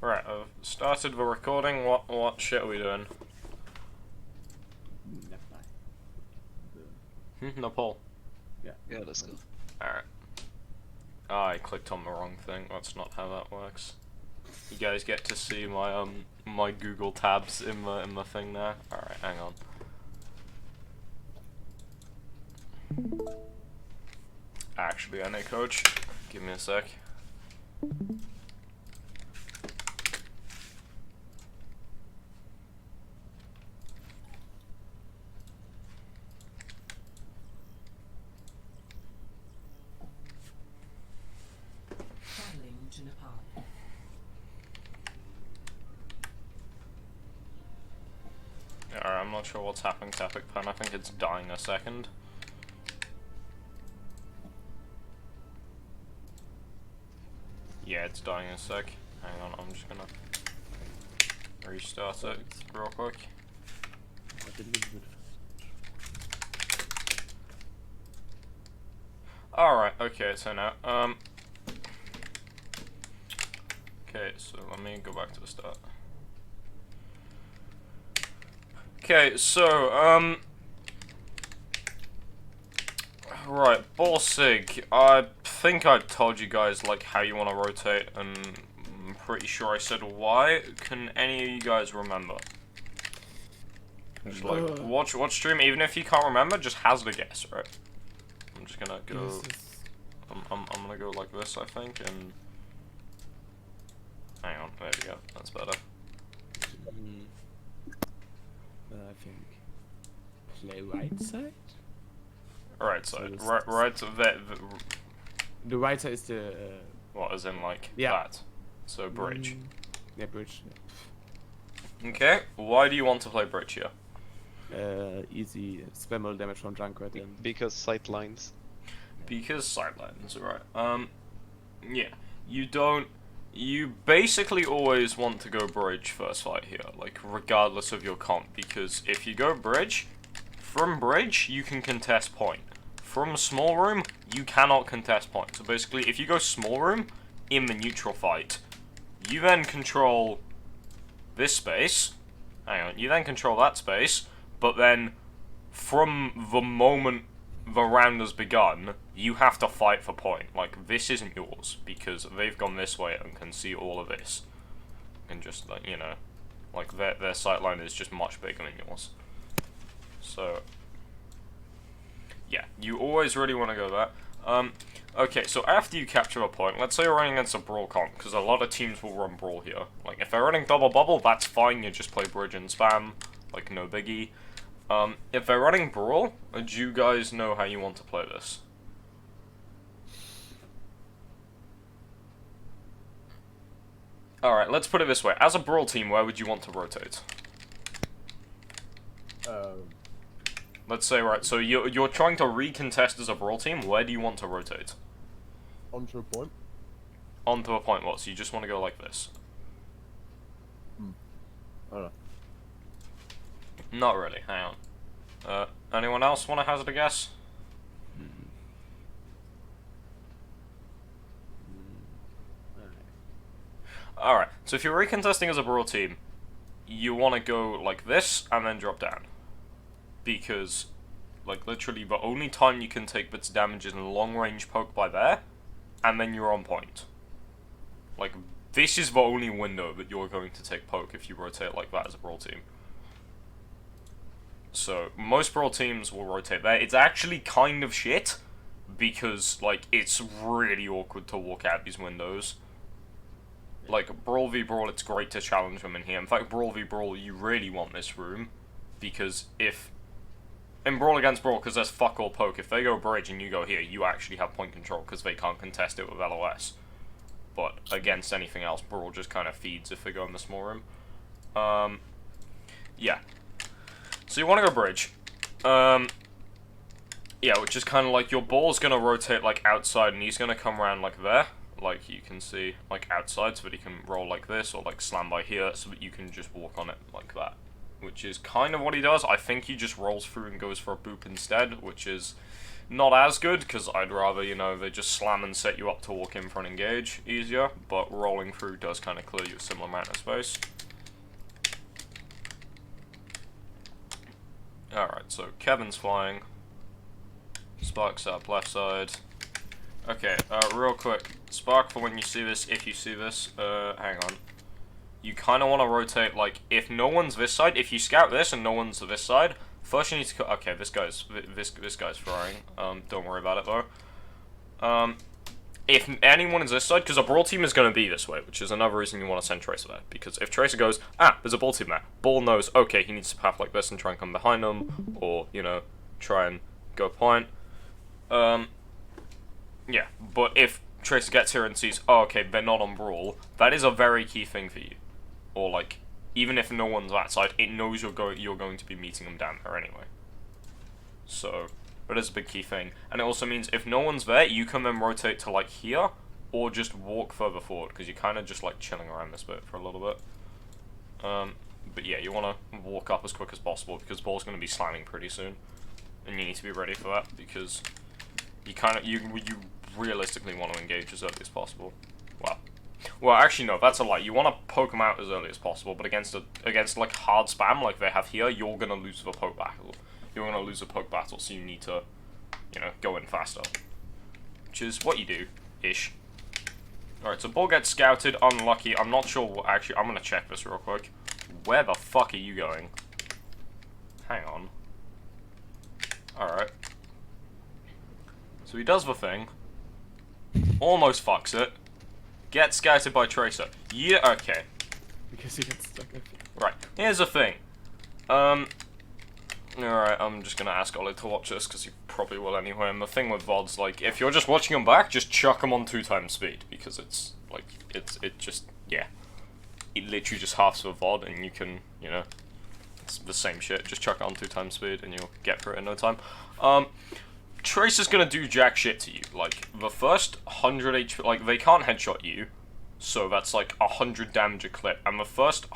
Right, I've started the recording. What shit are we doing? No poll. Yeah, let's go. Alright. I clicked on the wrong thing. That's not how that works. You guys get to see my my Google tabs in the thing there. Alright, hang on. Actually, NA coach. Give me a sec. Traveling to Nepal. Alright, I'm not sure what's happening to Epic Pen. I think it's dying a second. Yeah, it's dying a sec. Hang on, I'm just gonna restart it real quick. Alright, okay, so now, okay, so let me go back to the start. Okay, so, right, Borsig, I think I told you guys, like, how you want to rotate, and I'm pretty sure I said why. Can any of you guys remember? Just, like, watch stream, even if you can't remember, just hazard a guess, right? I'm just gonna go, I'm gonna go like this, I think, and, hang on, there we go, that's better. I think play right side. Right side, So right, The right side is the what, as in, like, Yeah. that? So, bridge. yeah, bridge. Okay, why do you want to play bridge here? Easy spam all damage from Junkrat and Because sightlines. Because sidelines, right. Yeah. You basically always want to go bridge first fight here, like, regardless of your comp, because if you go bridge, from bridge, you can contest point. From small room, you cannot contest point. So basically, if you go small room, in the neutral fight, you then control this space, hang on, you then control that space, but then, from the moment the round has begun, you have to fight for point. Like, this isn't yours, because they've gone this way and can see all of this. And just, like, you know, like, their sightline is just much bigger than yours. So, yeah, you always really want to go there. Okay, so after you capture a point, let's say you're running against a Brawl comp, because a lot of teams will run Brawl here. Like, if they're running double bubble, that's fine, you just play bridge and spam, like, no biggie. If they're running Brawl, do you guys know how you want to play this? Alright, let's put it this way. As a Brawl team, where would you want to rotate? Let's say, right, so you're trying to recontest as a Brawl team, where do you want to rotate? Onto a point. Onto a point, what? So you just want to go like this? I don't know. Not really, hang on. Anyone else want to hazard a guess? Alright, so if you're recontesting as a Brawl team, you want to go like this, and then drop down. Because, like, literally the only time you can take bits of damage is in a long-range poke by there, and then you're on point. Like, this is the only window that you're going to take poke if you rotate like that as a Brawl team. So, most Brawl teams will rotate there. It's actually kind of shit, because, like, it's really awkward to walk out these windows. Like, Brawl v Brawl, it's great to challenge them in here. In fact, Brawl v Brawl, you really want this room, because if... in Brawl against Brawl, because there's fuck all poke, if they go bridge and you go here, you actually have point control, because they can't contest it with LOS. But against anything else, Brawl just kind of feeds if they go in the small room. Yeah. So you want to go bridge. Yeah, which is kind of like your ball's going to rotate like outside and he's going to come around like there. Like you can see, like outside so that he can roll like this or like slam by here so that you can just walk on it like that. Which is kind of what he does. I think he just rolls through and goes for a boop instead, which is Not as good, because I'd rather, you know, they just slam and set you up to walk in for an engage easier, but rolling through does kind of clear you a similar amount of space. Alright, so Kevin's flying. Spark's up left side. Okay, real quick. Spark for when you see this, if you see this, hang on. You kind of want to rotate, like, if no one's this side, if you scout this and no one's this side, first you need to okay, this guy's throwing. Don't worry about it though. If anyone is this side, because a brawl team is going to be this way, which is another reason you want to send Tracer there. Because if Tracer goes, there's a brawl team there, Bull knows, okay, he needs to path like this and try and come behind them, or, you know, try and go point. Yeah, but if Tracer gets here and sees, oh, okay, they're not on brawl, that is a very key thing for you. Or, like, even if no one's that side, it knows you're going to be meeting them down there anyway. So, that is a big key thing. And it also means if no one's there, you can then rotate to, like, here, or just walk further forward, because you're kind of just, like, chilling around this bit for a little bit. But yeah, you want to walk up as quick as possible, because Ball's going to be slamming pretty soon. And you need to be ready for that, because you realistically want to engage as early as possible. Well, actually no, that's a lie. You want to poke them out as early as possible, but against like hard spam like they have here, you're gonna lose the poke battle. You're gonna lose a poke battle, so you need to, you know, go in faster, which is what you do, ish. All right, so Bull gets scouted. Unlucky. I'm not sure what. Actually, I'm gonna check this real quick. Where the fuck are you going? Hang on. All right. So he does the thing. Almost fucks it. Gets scouted by Tracer. Yeah, okay. Because he gets stuck. Right, here's the thing. Alright, I'm just gonna ask Ollie to watch this, because he probably will anyway. And the thing with VODs, like, if you're just watching them back, just chuck them on 2x speed, because it's, like, it just, yeah. It literally just halves the VOD, and you can, you know, it's the same shit. Just chuck it on 2x speed, and you'll get through it in no time. Tracer's gonna do jack shit to you. Like, the first 100 HP, like, they can't headshot you, so that's like 100 damage a clip, and the first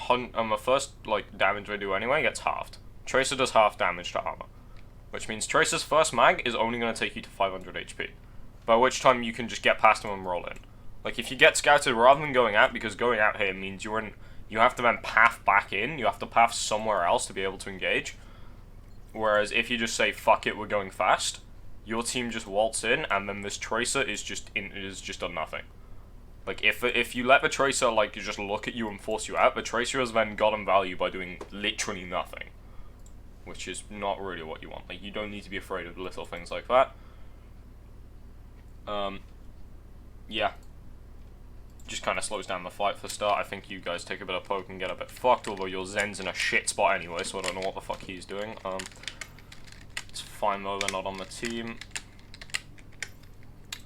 like damage they do anyway gets halved. Tracer does half damage to armor, which means Tracer's first mag is only gonna take you to 500 HP, by which time you can just get past him and roll in. Like, if you get scouted rather than going out, because going out here means you have to then path back in, you have to path somewhere else to be able to engage. Whereas if you just say fuck it, we're going fast, your team just waltz in, and then this Tracer is just done nothing. Like, if you let the Tracer, like, just look at you and force you out, the Tracer has then gotten value by doing literally nothing. Which is not really what you want. Like, you don't need to be afraid of little things like that. Yeah. Just kind of slows down the fight for the start. I think you guys take a bit of poke and get a bit fucked, although your Zen's in a shit spot anyway, so I don't know what the fuck he's doing. It's fine though, they're not on the team.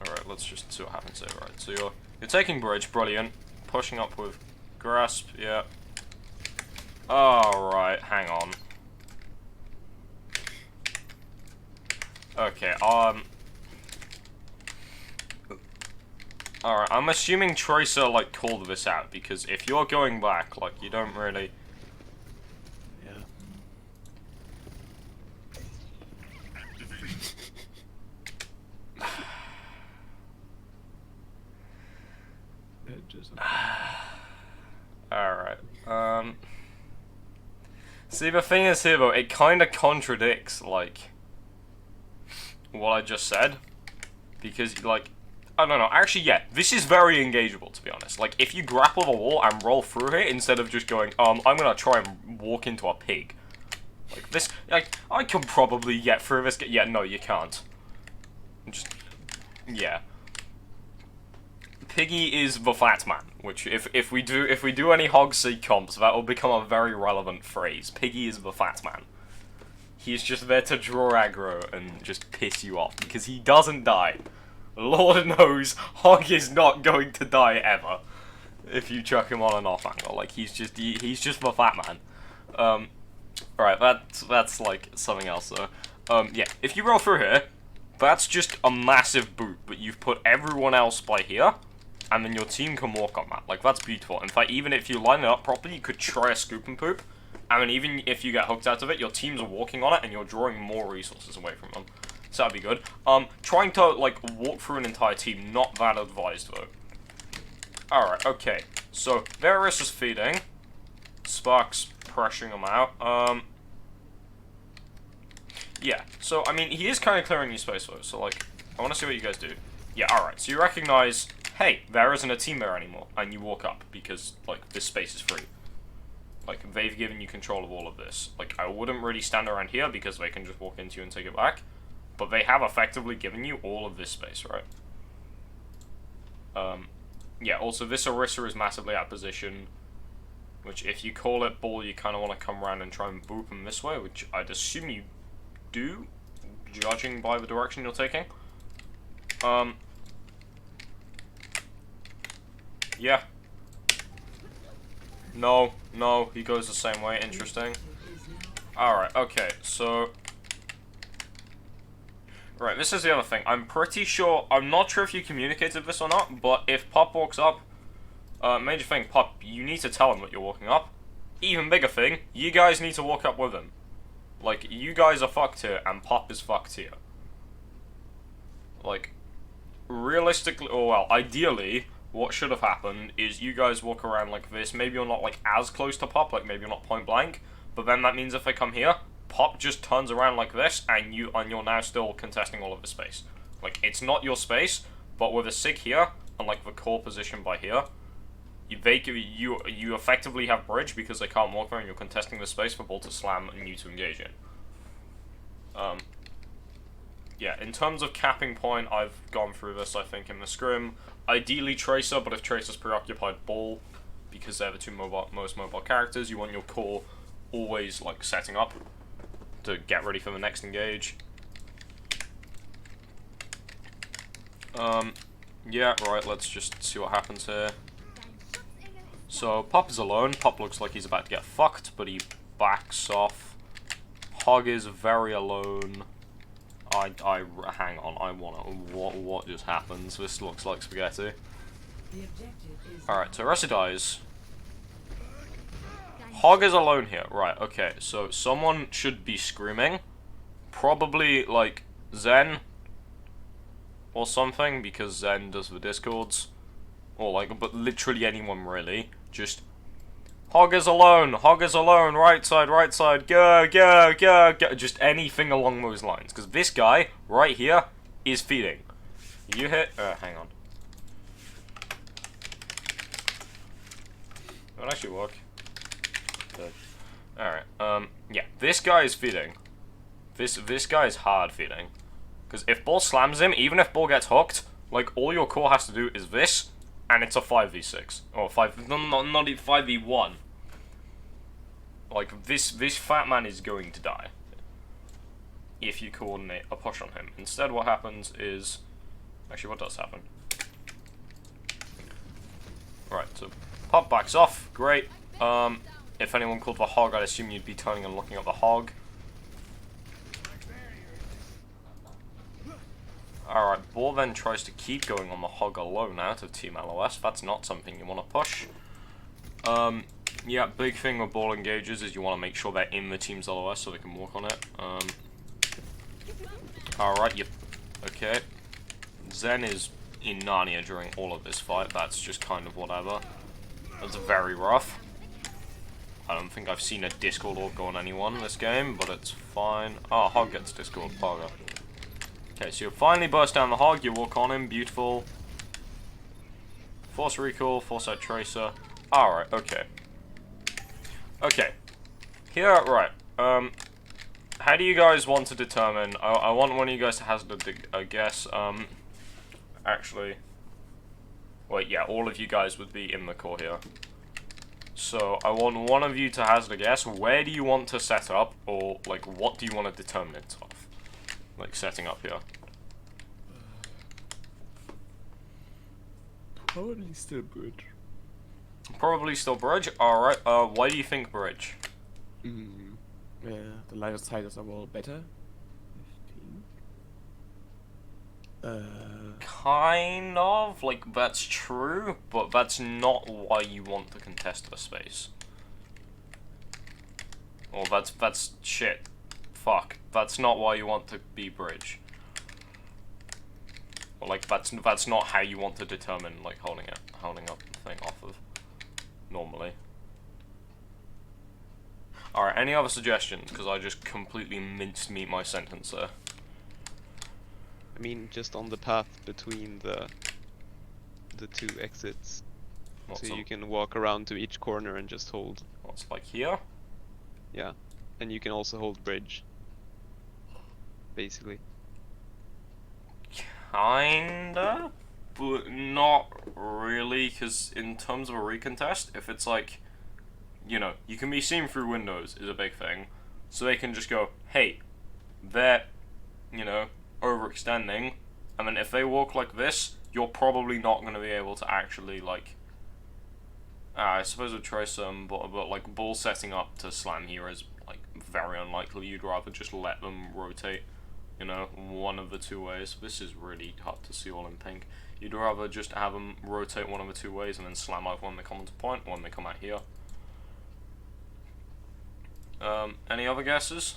Alright, let's just see what happens here. Right, so you're taking bridge, brilliant. Pushing up with grasp, yeah. Alright, hang on. Okay, alright, I'm assuming Tracer, like, called this out, because if you're going back, like, you don't really... Yeah. Alright, see, the thing is here, though, it kind of contradicts, like, what I just said, because, like, I don't know, actually, yeah, this is very engageable, to be honest. Like, if you grapple the wall and roll through it, instead of just going, I'm gonna try and walk into a pig. Like, this, like, I can probably get through this, yeah, no, you can't. Just, yeah. Piggy is the fat man, which if we do any Hog Seed comps, that will become a very relevant phrase. Piggy is the fat man. He's just there to draw aggro and just piss you off, because he doesn't die. Lord knows, Hog is not going to die ever if you chuck him on an off angle. Like, he's just the fat man. Alright, that's like something else though. Yeah, if you roll through here, that's just a massive boot, but you've put everyone else by here, and then your team can walk on that. Like, that's beautiful. In fact, even if you line it up properly, you could try a scoop and poop, and then even if you get hooked out of it, your team's walking on it, and you're drawing more resources away from them. So that'd be good. Trying to, like, walk through an entire team, not that advised, though. Alright, okay. So, Varus is feeding. Spark's pressuring him out. Yeah, so, I mean, he is kind of clearing your space, though, so, like, I want to see what you guys do. Yeah, alright, so you recognize, hey, there isn't a team there anymore, and you walk up, because, like, this space is free. Like, they've given you control of all of this. Like, I wouldn't really stand around here, because they can just walk into you and take it back. But they have effectively given you all of this space, right? Yeah, also, this Orisa is massively out of position. Which, if you call it ball, you kind of want to come around and try and boop him this way, which I'd assume you do, judging by the direction you're taking. Yeah. No, he goes the same way, interesting. Alright, okay, so... Right, this is the other thing. I'm pretty sure, I'm not sure if you communicated this or not, but if Pop walks up, major thing, Pop, you need to tell him that you're walking up. Even bigger thing, you guys need to walk up with him. Like, you guys are fucked here, and Pop is fucked here. Like, realistically, or well, ideally, what should have happened is you guys walk around like this. Maybe you're not, like, as close to Pop, like, maybe you're not point blank, but then that means if they come here, Pop just turns around like this, and you're now still contesting all of the space. Like, it's not your space, but with a Sig here, and, like, the core position by here, you effectively have bridge because they can't walk there, and you're contesting the space for ball to slam and you to engage in. Yeah, in terms of capping point, I've gone through this, I think, in the scrim. Ideally Tracer, but if Tracer's preoccupied, ball, because they're the two most mobile characters, you want your core always, like, setting up to get ready for the next engage. Yeah, right, let's just see what happens here. So, Pop is alone. Pop looks like he's about to get fucked, but he backs off. Hog is very alone. Hang on, I wanna, what just happens? This looks like spaghetti. Alright, so Orisa dies. Hog is alone here. Right, okay, so someone should be screaming. Probably, like, Zen or something, because Zen does the discords. Or, like, but literally anyone, really. Just, Hog is alone, right side, go, go, go, go. Just anything along those lines. Because this guy, right here, is feeding. You hit, hang on. That'll actually work. Good. Alright, yeah, this guy is feeding. This guy is hard feeding. Because if ball slams him, even if ball gets hooked, like, all your core has to do is this, and it's a 5v6. Or not even 5v1. Like, this fat man is going to die. If you coordinate a push on him. Instead, what happens is... Actually, what does happen? Right, so Pop backs off. Great. If anyone called the Hog, I'd assume you'd be turning and looking at the Hog. Alright, Ball then tries to keep going on the Hog alone out of Team LOS. That's not something you want to push. Yeah, big thing with Ball engages is you want to make sure they're in the team's LOS so they can walk on it. Alright, yep. Okay. Zen is in Narnia during all of this fight. That's just kind of whatever. That's very rough. I don't think I've seen a Discord orb go on anyone this game, but it's fine. Oh, Hog gets Discord. Bugger. Okay, so you finally burst down the Hog, you walk on him, beautiful. Force recall, force out Tracer. Alright, okay. Okay. Here, right. How do you guys want to determine... I want one of you guys to hazard a guess. Actually... Wait, yeah, all of you guys would be in the core here. So, I want one of you to hazard a guess. Where do you want to set up? Or, like, what do you want to determine it off? Like, setting up here. Probably still bridge. Probably still bridge? Alright, why do you think bridge? The line of sight is overall better. 15. Kind of. Like, that's true, but that's not why you want to contest the space. Or that's shit. Fuck. That's not why you want to be bridge. Or, like, that's not how you want to determine, like, holding up the thing off of, normally. Alright, any other suggestions? Because I just completely minced meat my sentence there. I mean, just on the path between the two exits. So you can walk around to each corner and just hold. What's, like, here? Yeah. And you can also hold bridge. Basically. Kinda, but not really, because in terms of a recontest, if it's like, you know, you can be seen through windows is a big thing, so they can just go, hey, they're, you know, overextending, and then if they walk like this, you're probably not going to be able to actually, like, I suppose we'd try some, but like, ball setting up to slam here is, like, very unlikely. You'd rather just let them rotate, you know, one of the two ways. This is really hard to see all in pink. You'd rather just have them rotate one of the two ways and then slam out when they come into point, or when they come out here. Any other guesses?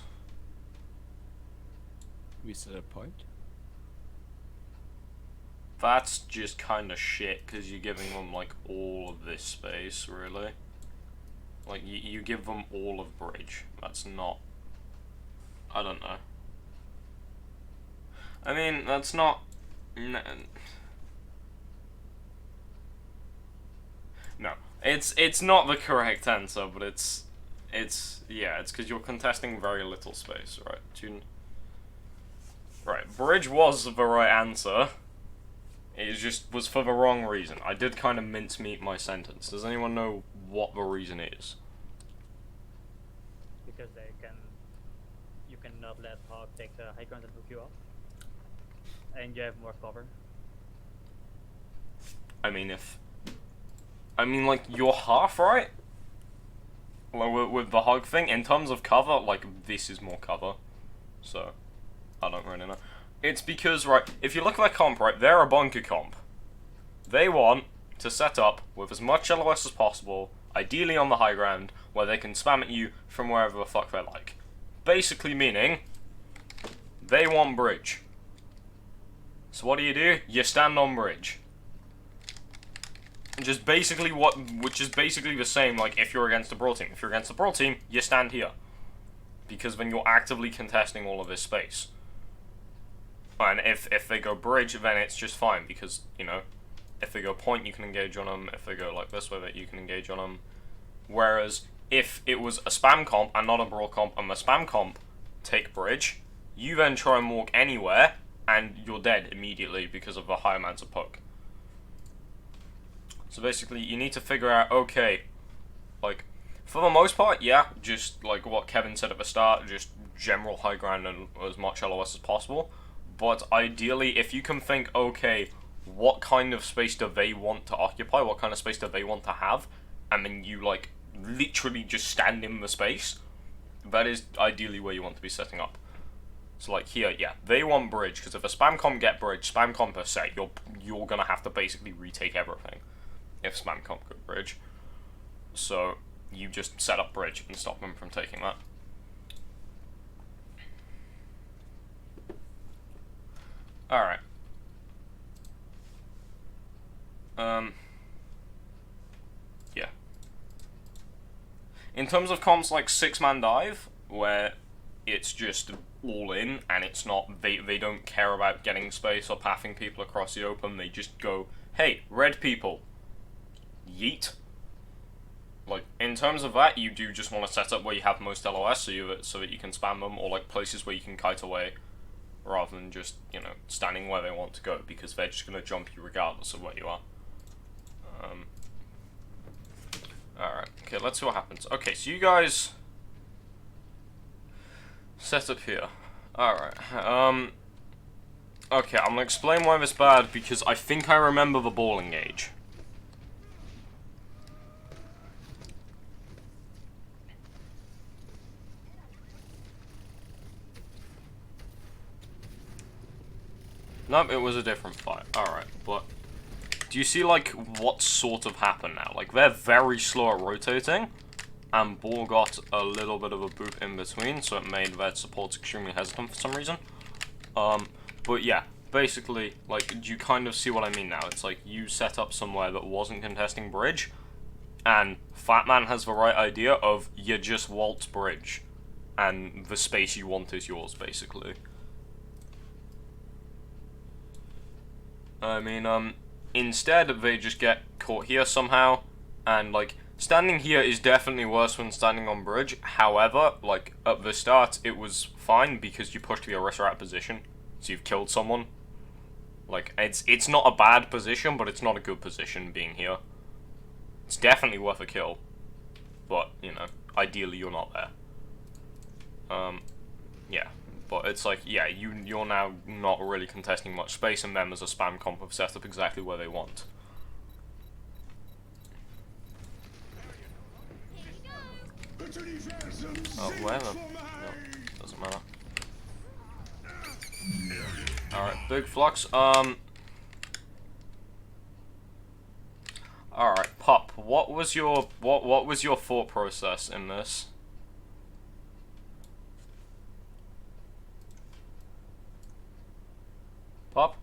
We set a point. That's just kind of shit, because you're giving them, like, all of this space, really. Like, you give them all of bridge. That's not... I don't know. I mean, that's not... No. It's not the correct answer, but it's yeah, it's because you're contesting very little space, right? Right, bridge was the right answer. It just was for the wrong reason. I did kind of mincemeat my sentence. Does anyone know what the reason is? Because you cannot let Hog take the high ground and hook you off, and you have more cover. I mean, like, you're half right. Like, with the hog thing, in terms of cover, like, this is more cover. So, I don't really know. It's because, right, if you look at their comp, right, they're a bunker comp. They want to set up with as much LOS as possible, ideally on the high ground, where they can spam at you from wherever the fuck they like. Basically meaning, they want bridge. So what do? You stand on bridge. Which is basically the same, like, if you're against a brawl team. If you're against a brawl team, you stand here. Because then you're actively contesting all of this space. And if they go bridge, then it's just fine, because, you know, if they go point, you can engage on them. If they go like this way, that you can engage on them. Whereas, if it was a spam comp and not a brawl comp, and the spam comp take bridge, you then try and walk anywhere, and you're dead immediately because of the high amounts of poke. So basically, you need to figure out, okay, like, for the most part, yeah, just like what Kevin said at the start, just general high ground and as much LOS as possible. But ideally, if you can think, okay, what kind of space do they want to occupy, what kind of space do they want to have, and then you, like, literally just stand in the space, that is ideally where you want to be setting up. So, like, here, yeah, they want bridge, because if a spam comp get bridge, spam comp per se, you're gonna have to basically retake everything if spam comp go bridge. So, you just set up bridge and stop them from taking that. Alright. Yeah. In terms of comps like 6-man dive, where it's just all in, and it's not, they don't care about getting space or pathing people across the open, they just go, hey, red people, yeet. Like, in terms of that, you do just want to set up where you have most LOS, so that you can spam them, or like places where you can kite away, rather than just, you know, standing where they want to go, because they're just going to jump you regardless of where you are. Alright, okay, let's see what happens. Okay, so you guys set up here. Alright, okay, I'm going to explain why this is bad, because I think I remember the ball engage. Nope, it was a different fight. Alright, but do you see, like, what sort of happened now? Like, they're very slow at rotating, and ball got a little bit of a boop in between, so it made their supports extremely hesitant for some reason. But yeah, basically, like, do you kind of see what I mean now? It's like you set up somewhere that wasn't contesting bridge, and Fatman has the right idea of you just waltz bridge, and the space you want is yours, basically. I mean, instead they just get caught here somehow, and, like, standing here is definitely worse than standing on bridge. However, like, at the start, it was fine because you pushed the Orisa out position, so you've killed someone. Like, it's not a bad position, but it's not a good position being here. It's definitely worth a kill, but, you know, ideally you're not there. Yeah. But it's like, yeah, you're now not really contesting much space, and them as a spam comp have set up exactly where they want. Oh, whatever. No, doesn't matter. Alright, big flux. Alright, Pop, what was your thought process in this? Pop?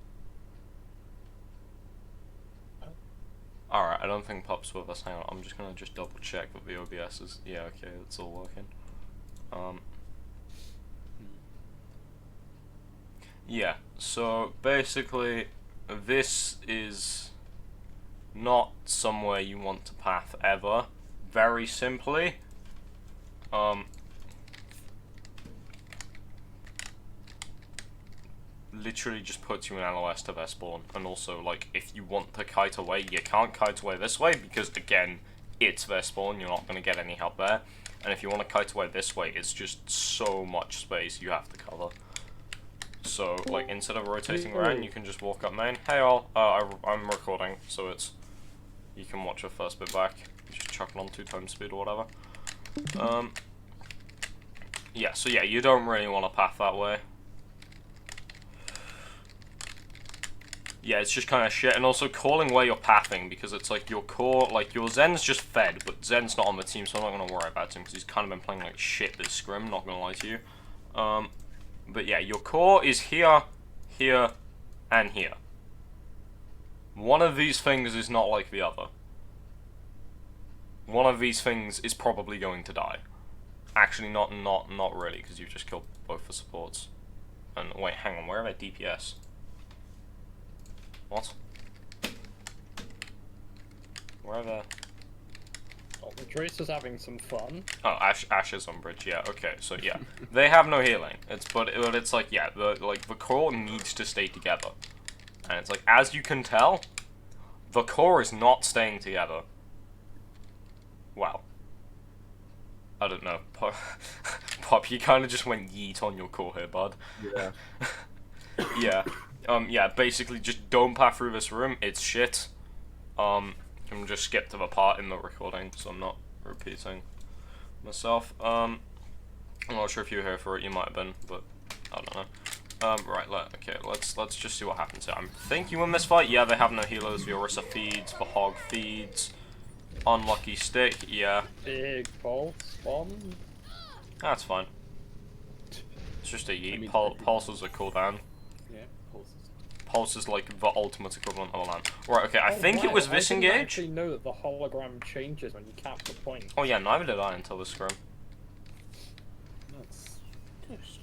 Alright, I don't think Pop's with us. Hang on, I'm just gonna double check that the OBS is... Yeah, okay, it's all working. Yeah, so basically, this is not somewhere you want to path ever. Very simply, literally just puts you in LOS to their spawn. And also, like, if you want to kite away, you can't kite away this way because, again, it's their spawn, you're not going to get any help there. And if you want to kite away this way, it's just so much space you have to cover. So, like, instead of rotating around, you can just walk up main. Hey all, I'm recording, so it's... You can watch the first bit back. Just chuck it on 2 times speed or whatever. Yeah, so yeah, you don't really want to path that way. Yeah, it's just kind of shit, and also calling where you're pathing, because it's like your core, like your Zen's just fed, but Zen's not on the team, so I'm not going to worry about him, because he's kind of been playing like shit this scrim, not going to lie to you. But yeah, your core is here, here, and here. One of these things is not like the other. One of these things is probably going to die. Actually, not really, because you've just killed both the supports. And wait, hang on, where are their DPS? What? Where are they? Oh, the Trace is having some fun. Oh, Ash is on bridge. Yeah. Okay. So yeah, they have no healing. But it's like, yeah, the core needs to stay together, and it's like, as you can tell, the core is not staying together. Wow. I don't know, Pop. You kind of just went yeet on your core here, bud. Yeah. Yeah. Yeah. Basically, just don't pass through this room. It's shit. I'm just skip to the part in the recording, so I'm not repeating myself. I'm not sure if you were here for it. You might have been, but I don't know. Right. Let's just see what happens here. I think you win this fight. Yeah, they have no healers. The Orisa feeds. The Hog feeds. Unlucky stick. Yeah. Big pulse bomb. That's fine. It's just a yeet. I mean, Pulses are cooldown. Yeah, pulses. Pulse is like the ultimate equivalent of a land. Right, okay, I Oh, think it wow, was this I didn't engage. actually know that the hologram changes when you cap the point. Oh yeah, neither did I until this scrim. That's gosh.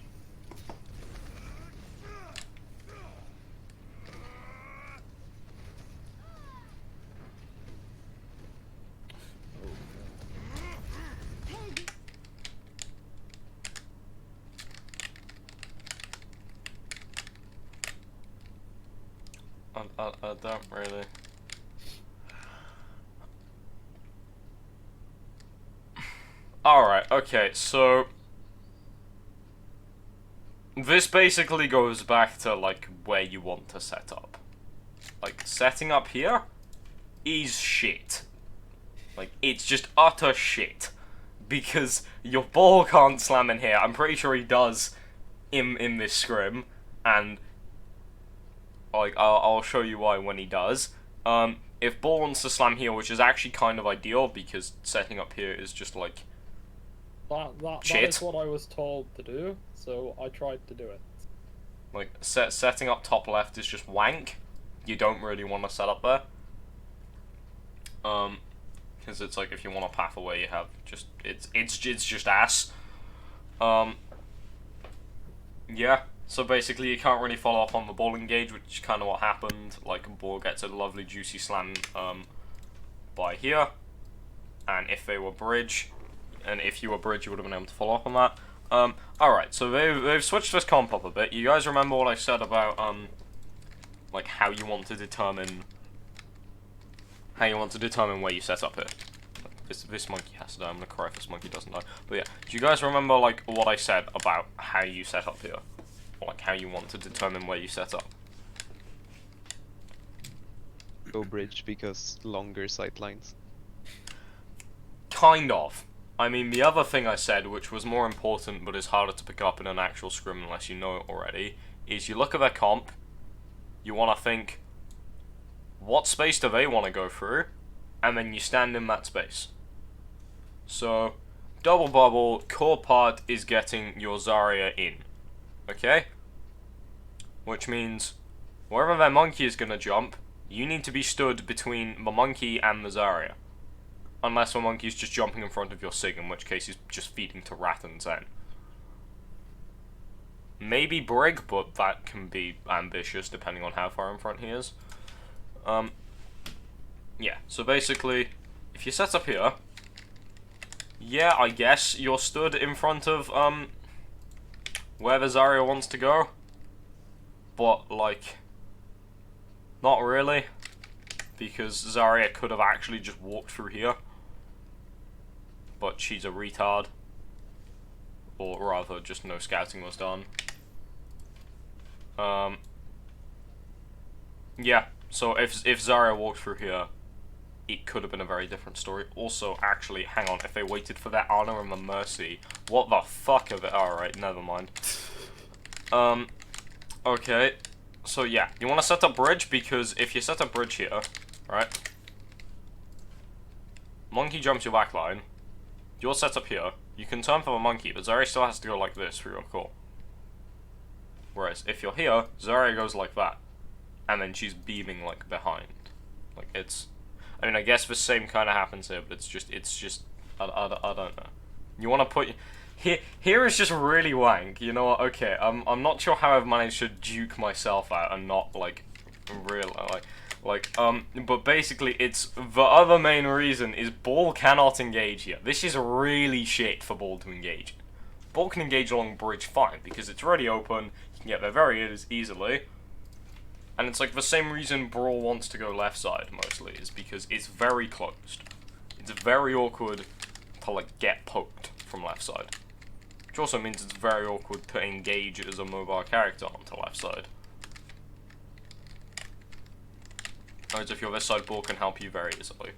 I don't really. Alright, okay, so this basically goes back to like where you want to set up. Like, setting up here is shit. Like, it's just utter shit. Because your ball can't slam in here. I'm pretty sure he does in this scrim, and like I'll show you why when he does. If ball wants to slam here, which is actually kind of ideal because setting up here is just like That shit. is what I was told to do, so I tried to do it. Like, setting up top left is just wank. You don't really want to set up there. Because it's like, if you want a path away, you have just, it's just ass. Yeah, so basically you can't really follow up on the ball engage, which is kind of what happened. Like, ball gets a lovely juicy slam, by here. And if they were bridge, and if you were bridge, you would have been able to follow up on that. Alright, so they've switched this comp up a bit. You guys remember what I said about, like, how you want to determine where you set up here? This monkey has to die. I'm gonna cry if this monkey doesn't die. But yeah, do you guys remember, like, what I said about how you set up here? Or, like, how you want to determine where you set up? Go bridge because longer sightlines. Kind of. I mean, the other thing I said, which was more important but is harder to pick up in an actual scrim unless you know it already, is you look at their comp, you want to think, what space do they want to go through? And then you stand in that space. So, double bubble, core part is getting your Zarya in. Okay? Which means, wherever their monkey is going to jump, you need to be stood between the monkey and the Zarya. Unless the monkey's just jumping in front of your Sig, in which case he's just feeding to Rat and Zen. Maybe Brig, but that can be ambitious depending on how far in front he is. Yeah, so basically, if you set up here, yeah, I guess you're stood in front of, where the Zarya wants to go. But, like, not really. Because Zarya could have actually just walked through here. But she's a retard. Or rather, just no scouting was done. Yeah, so if Zarya walked through here, it could have been a very different story. Also, actually, hang on, if they waited for their honor and the mercy, what the fuck of it? Alright, never mind. Okay, so yeah, you want to set up bridge, because if you set up bridge here, right, monkey jumps your back line, you're set up here, you can turn for the monkey, but Zarya still has to go like this through your core. Whereas, if you're here, Zarya goes like that, and then she's beaming, like, behind. Like, it's, I mean, I guess the same kind of happens here, but it's just, I don't know. You want to put, here is just really wank, you know what, okay, I'm not sure how I've managed to duke myself out and not, like, but basically, it's, the other main reason is ball cannot engage here. This is really shit for ball to engage. Ball can engage along bridge fine, because it's already open, you can get there very easily. And it's like the same reason Brawl wants to go left side, mostly, is because it's very closed. It's very awkward to, like, get poked from left side. Which also means it's very awkward to engage as a mobile character onto left side. Whereas if you're this side, Ball can help you very easily.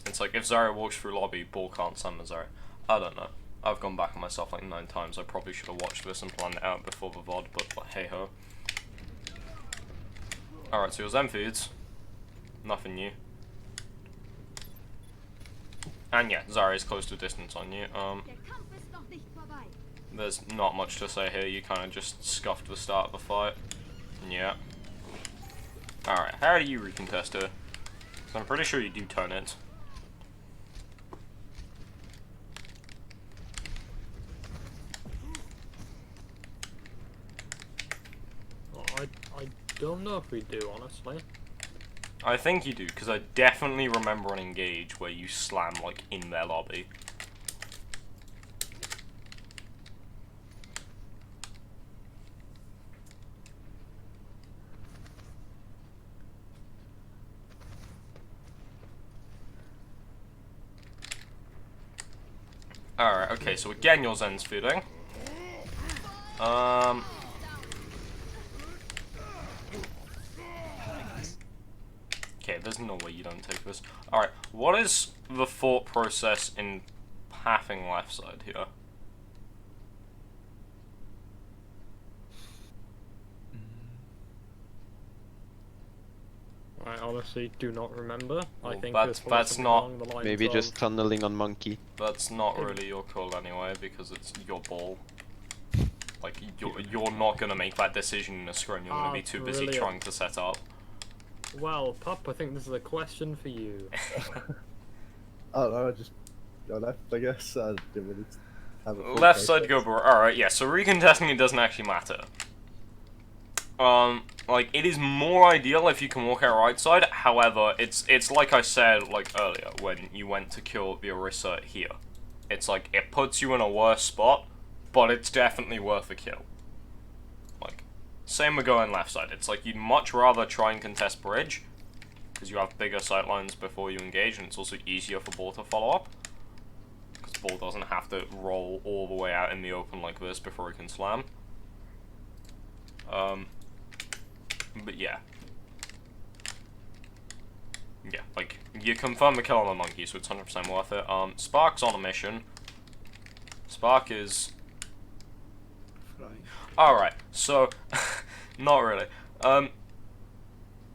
It's like, if Zarya walks through lobby, Ball can't summon Zarya. I don't know. I've gone back on myself like 9 times. I probably should have watched this and planned it out before the VOD, but hey ho. Alright, so your Zen feeds. Nothing new. And yeah, Zarya's close to distance on you. There's not much to say here, you kind of just scuffed the start of the fight. Yeah. Alright, how do you recontest her? 'Cause I'm pretty sure you do turn it. I don't know if we do, honestly. I think you do, because I definitely remember an engage where you slam, like, in their lobby. Alright, okay, so again your Zen's feeding. Okay, there's no way you don't take this. Alright, what is the thought process in pathing left side here? I honestly do not remember. I Well, think that's something not- along the lines Maybe of, just tunneling on monkey. That's not really your call anyway, because it's your ball. Like, you're not gonna make that decision in a scrim. You're gonna be too busy Brilliant. trying to set up. Well, Pup, I think this is a question for you. I don't know, I just go left, I guess. I didn't really have a full Left side process. go alright, yeah, so recontesting it doesn't actually matter. Like, it is more ideal if you can walk out right side, however, it's like I said, like, earlier, when you went to kill the Orisa here. It's like, it puts you in a worse spot, but it's definitely worth a kill. Like, same with going left side. It's like, you'd much rather try and contest bridge, because you have bigger sightlines before you engage, and it's also easier for ball to follow up. Because ball doesn't have to roll all the way out in the open like this before he can slam. But yeah. Yeah, like, you confirm the kill on the monkey, so it's 100% worth it. Spark's on a mission. Spark is... Alright, so... not really.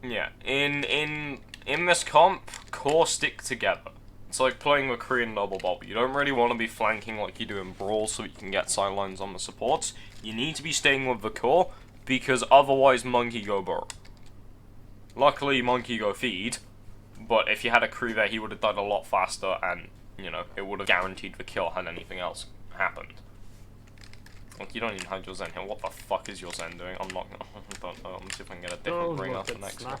Yeah, in this comp, core stick together. It's like playing with Korean double bobble. You don't really want to be flanking like you do in Brawl so you can get sidelines on the supports. You need to be staying with the core, because otherwise Monkey go burr. Luckily, Monkey go feed, but if you had a crew there, he would have died a lot faster, and, you know, it would have guaranteed the kill had anything else happened. Like, you don't even have your Zen here. What the fuck is your Zen doing? I'm not gonna... I don't know. Let's see if I can get a different bring up for next one.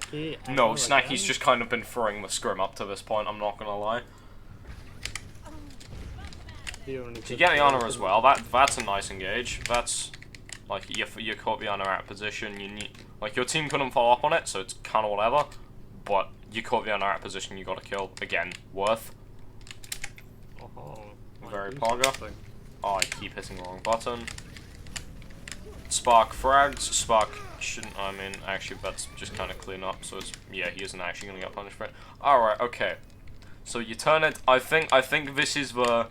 No, Snacky's just kind of been throwing the scrim up to this point, I'm not gonna lie. To get the honor as well, that's a nice engage. That's... Like, you caught the honor out of position, you need... Like, your team couldn't follow up on it, so it's kind of whatever. But you caught the honor out of position, you got a kill. Again, worth. Very pogger. Oh, I keep hitting the wrong button. Spark frags. Spark shouldn't... I mean, actually, that's just kind of clean up, so it's... Yeah, he isn't actually going to get punished for it. Alright, okay. So you turn it... I think this is the...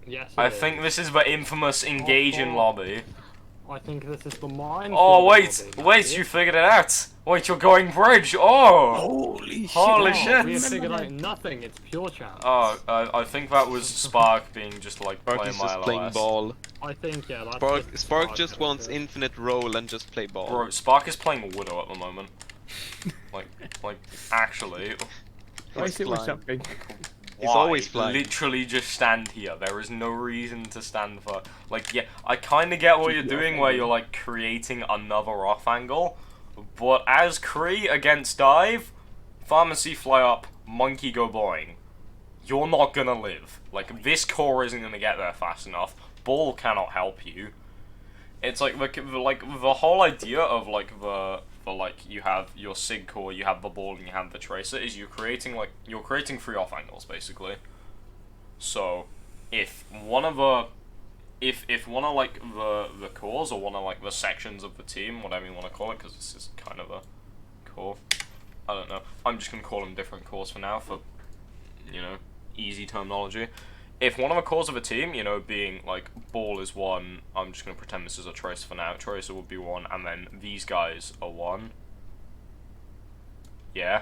Yes, this is the infamous engage in lobby. I think this is the mine. Oh, wait, you figured it out! Wait, you're going bridge! Oh! Holy shit! We have figured out nothing, it's pure chance. Oh, I think that was Spark being just like Spark playing is my just playing LOS. ball. I think, yeah, that's Spark just wants infinite roll and just play ball. Bro, Spark is playing Widow at the moment. like, actually. Why is he flying. jumping? He's always flying. Literally just stand here. There is no reason to stand for... Like, yeah, I kind of get what you're doing where you're, like, creating another off angle. But as Kree against Dive, Pharmacy fly up, Monkey go boing. You're not gonna live. Like, this core isn't gonna get there fast enough. Ball cannot help you. It's like the whole idea of, like, you have your Sig core, you have the ball, and you have the tracer, is you're creating three off angles, basically. So, if one of the cores, or one of, like, the sections of the team, whatever you want to call it, because this is kind of a core, I don't know, I'm just going to call them different cores for now, for, you know, easy terminology. If one of the cores of a team, you know, being, like, ball is one, I'm just going to pretend this is a tracer for now, tracer would be one, and then these guys are one. Yeah.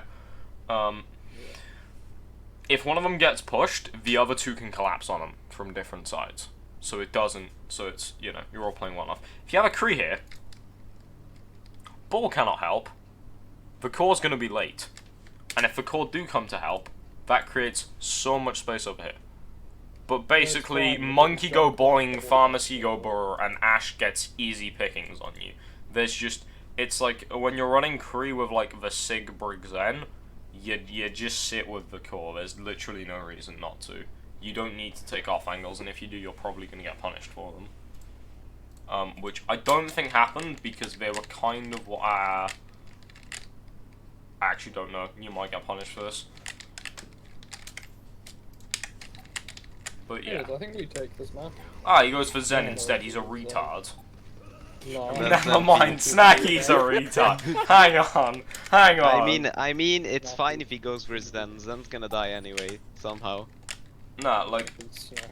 If one of them gets pushed, the other two can collapse on them from different sides. So it doesn't, so it's, you know, you're all playing one off. If you have a Kree here, ball cannot help. The core's going to be late. And if the core do come to help, that creates so much space over here. But basically, Monkey go boing, Pharmacy go burr, and Ash gets easy pickings on you. There's just, it's like, when you're running Kree with, like, the Sig Brig Zen, you just sit with the core. There's literally no reason not to. You don't need to take off angles, and if you do, you're probably going to get punished for them. Which I don't think happened, because they were kind of, I actually don't know. You might get punished for this. But yeah. I think we take this map. Ah, he goes for Zen instead. He's a retard. No. Never mind. Snacky's a retard. Hang on. I mean, it's fine if he goes for Zen. Zen's gonna die anyway, somehow. Nah, like,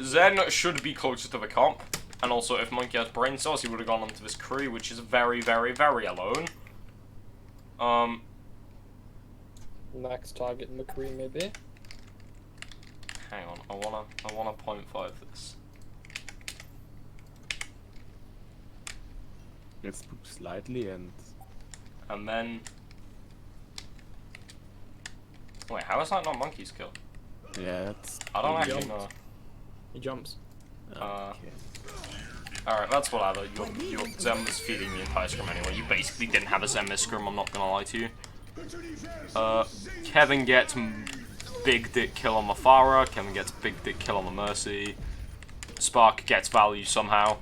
Zen should be closer to the comp. And also, if Monkey has brain cells, he would have gone onto this Kree, which is very, very, very alone. Next target McCree, maybe. Hang on, I wanna .5 this. It spooks slightly and And then... Wait, how is that not monkey's kill? yeah, that's I don't He actually jumped. know. He jumps. okay. Alright, that's whatever. Your Zem was feeding the entire scrim anyway. You basically didn't have a Zem scrim, I'm not gonna lie to you. Kevin gets big dick kill on the Pharah. Kevin gets big dick kill on the Mercy. Spark gets value somehow.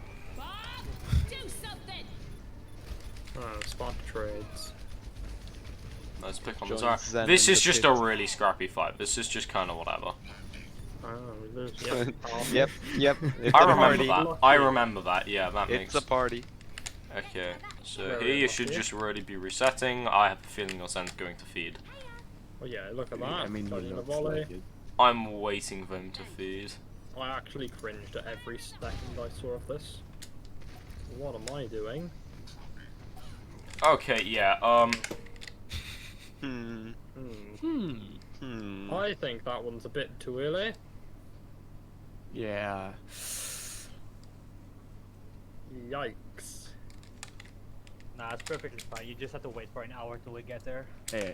Spark trades. Let's pick on Join the Zara. Zen This in is the just pit. a really scrappy fight. This is just kind of whatever. Oh, we lose. Yep. Yep. It's I a remember party. that. I remember that. Yeah, that It's makes. a party. Okay, so Very here you should lucky. just really be resetting. I have the feeling your Zen's going to feed. Oh yeah, look at that. I mean, Dodging it a looks volley. like it. I'm waiting for him to feed. I actually cringed at every second I saw of this. What am I doing? Okay, yeah. Hmm. I think that one's a bit too early. Yeah. Yikes. Nah, it's perfectly fine. You just have to wait for an hour till we get there. Yeah.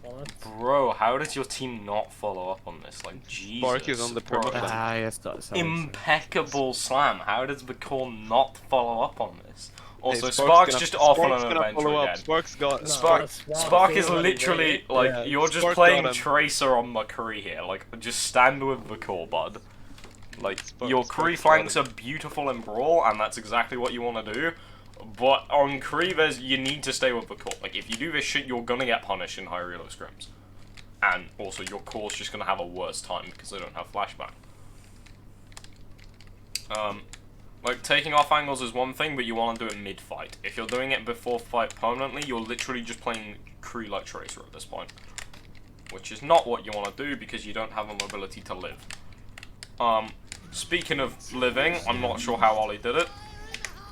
Well, that's... Bro, how did your team not follow up on this? Like, Jesus. Spark is on the bro. permaplane. Ah, yes, that's Impeccable slam. How does the core not follow up on this? Also, Hey, Spark's just off on Spark's an gonna adventure follow up. again. Spark's got. No, Spark, Spark Spark is is already literally ready. like Yeah, you're just Spark playing got him. Tracer on McCree here. Like, just stand with the core, bud. Like, your Spark's Kree got flanks him. are beautiful in Brawl, and that's exactly what you want to do. But on Kree, you need to stay with the core. Like, if you do this shit, you're gonna get punished in high reload scrims. And also, your core's just gonna have a worse time because they don't have flashbang. Like, taking off angles is one thing, but you want to do it mid-fight. If you're doing it before fight permanently, you're literally just playing Kree like Tracer at this point. Which is not what you want to do because you don't have a mobility to live. Speaking of living, I'm not sure how Ollie did it.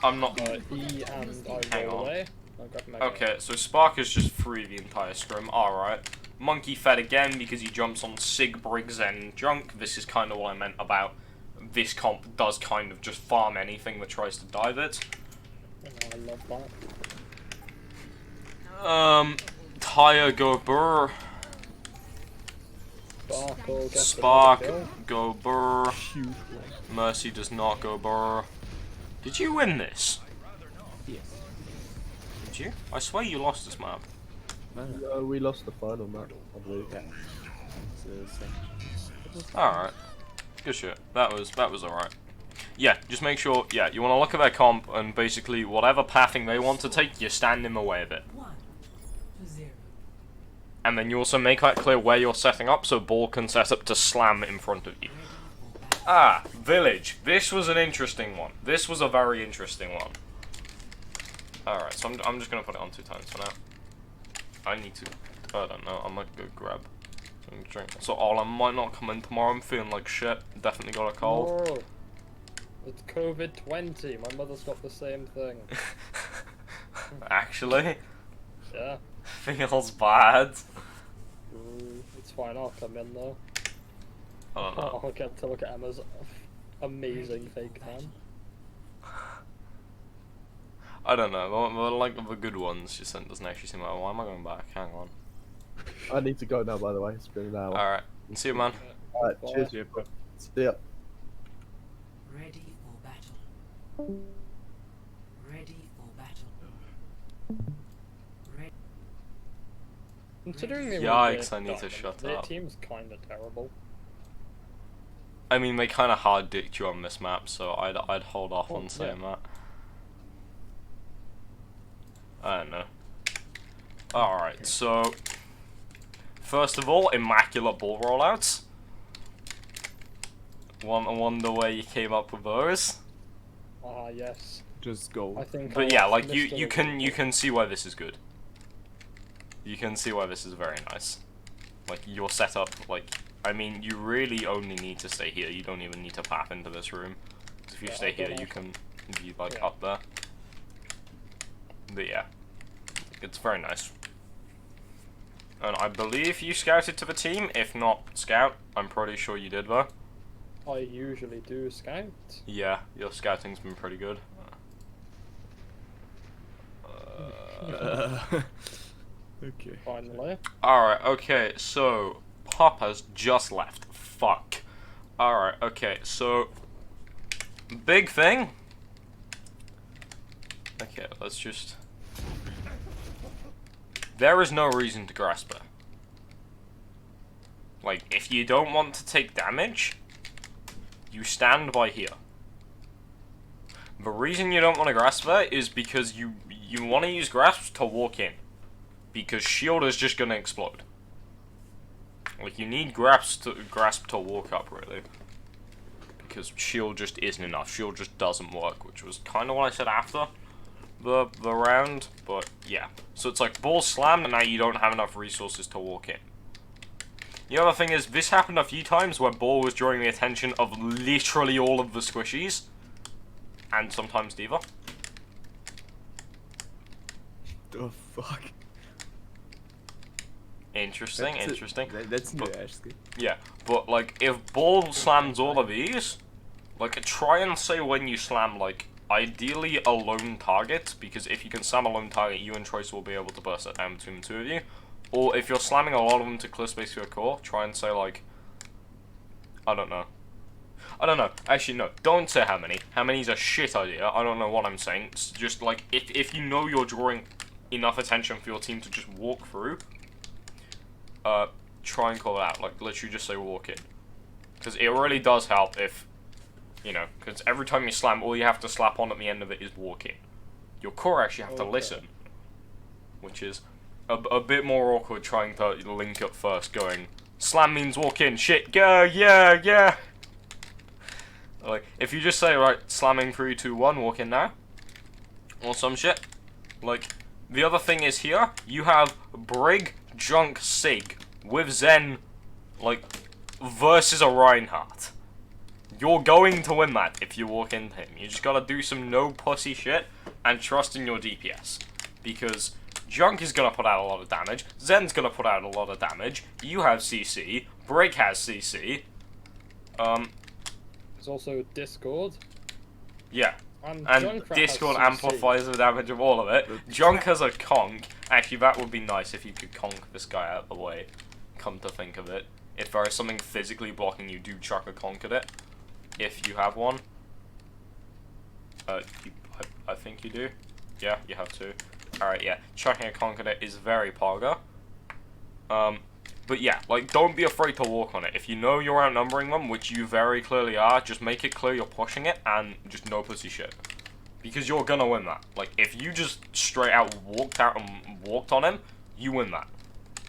I'm not... E and I Hang roll on. away. I got Mega. Okay, so Spark is just free the entire scrim. Alright. Monkey fed again because he jumps on Sig, Briggs, and Junk. This is kind of what I meant about this comp does kind of just farm anything that tries to dive it. Oh, I love that. Tire go burr. Sparkle gets the Spark kill. go burr. Mercy does not go burr. Did you win this? Yes. Did you? I swear you lost this map. No, we lost the final match, I believe. Yeah. So, Alright. Good shit. That was alright. Yeah, just make sure, yeah, you want to look at their comp and basically whatever pathing they want to take, you stand in the way of it. 1-0. And then you also make that clear where you're setting up so Ball can set up to slam in front of you. Ah, Village. This was an interesting one. This was a very interesting one. Alright, so I'm just going to put it on 2 times for now. I need to, I don't know, I might go grab some drink. So I might not come in tomorrow, I'm feeling like shit. Definitely got a cold. Oh, it's COVID-20. My mother's got the same thing. Actually, Yeah. feels bad. It's fine. I'll come in though. I don't know. I'll get to look at Emma's amazing fake tan. I don't know. Like the good ones she sent doesn't actually seem like. Why am I going back? Hang on. I need to go now, by the way. It's been an hour. Alright. See you, man. Alright, cheers. yeah, but See ya. Ready for battle. Ready for battle. Ready. Considering they Yikes, were I need to shut their up. team's kind of terrible. I mean, they kind of hard dicked you on this map, so I'd hold off on yeah. saying that. I don't know. Alright, so first of all, immaculate ball rollouts. Wonder where you came up with those. Ah, yes. just go. I think. But I yeah, watched like you Mr. can see why this is good. You can see why this is very nice. Like your setup, like I mean, you really only need to stay here. You don't even need to path into this room. 'Cause if you Yeah, stay I don't here, you know. can be like Yeah. up there. But yeah, it's very nice. And I believe you scouted to the team. If not scout, I'm pretty sure you did though. I usually do scout. Yeah, your scouting's been pretty good. Okay. Finally. Alright, okay, so Pop has just left. Fuck. Alright, okay, so big thing. Okay, let's just. There is no reason to grasp her. Like, if you don't want to take damage, you stand by here. The reason you don't want to grasp her is because you want to use grasps to walk in. Because shield is just gonna explode. Like, you need grasp to walk up, really. Because shield just isn't enough. Shield just doesn't work, which was kind of what I said after the round, but yeah. So it's like ball slam, and now you don't have enough resources to walk in. The other thing is, this happened a few times where ball was drawing the attention of literally all of the squishies, and sometimes D.Va. The fuck? Interesting, interesting. That's new, But- actually. Yeah, but like, if ball slams all of these, like, try and say when you slam, like, ideally a lone target, because if you can slam a lone target, you and Troyce will be able to burst that down between the two of you. Or if you're slamming a lot of them to clear space for your core, try and say, like, I don't know. Actually, no, don't say how many. How many's a shit idea. I don't know what I'm saying. It's just, like, if you know you're drawing enough attention for your team to just walk through, try and call it out. Like, literally just say walk in. Because it really does help if, you know, because every time you slam, all you have to slap on at the end of it is walk in. Your core actually have to listen. Which is a bit more awkward trying to link up first, going, slam means walk in, shit, go, yeah. Like, if you just say, right, slamming 3, 2, 1, walk in now, or some shit. Like, the other thing is here, you have Brig, Junk, Sig, with Zen, like, versus a Reinhardt. You're going to win that if you walk into him. You just gotta do some no pussy shit and trust in your DPS. Because Junk is gonna put out a lot of damage, Zen's gonna put out a lot of damage, you have CC, Brig has CC, There's also Discord. yeah. And And Junkrat Discord has CC. amplifies the damage of all of it. Junk has a conk. Actually, that would be nice if you could conk this guy out of the way. Come to think of it. If there is something physically blocking you, do chuck a conk at it. If you have one. I think you do. Yeah, you have to. Alright, yeah. Chucking a conk at it is very Parga. But yeah, like, don't be afraid to walk on it. If you know you're outnumbering them, which you very clearly are, just make it clear you're pushing it, and just no pussy shit. Because you're gonna win that. Like, if you just straight out and walked on him, you win that.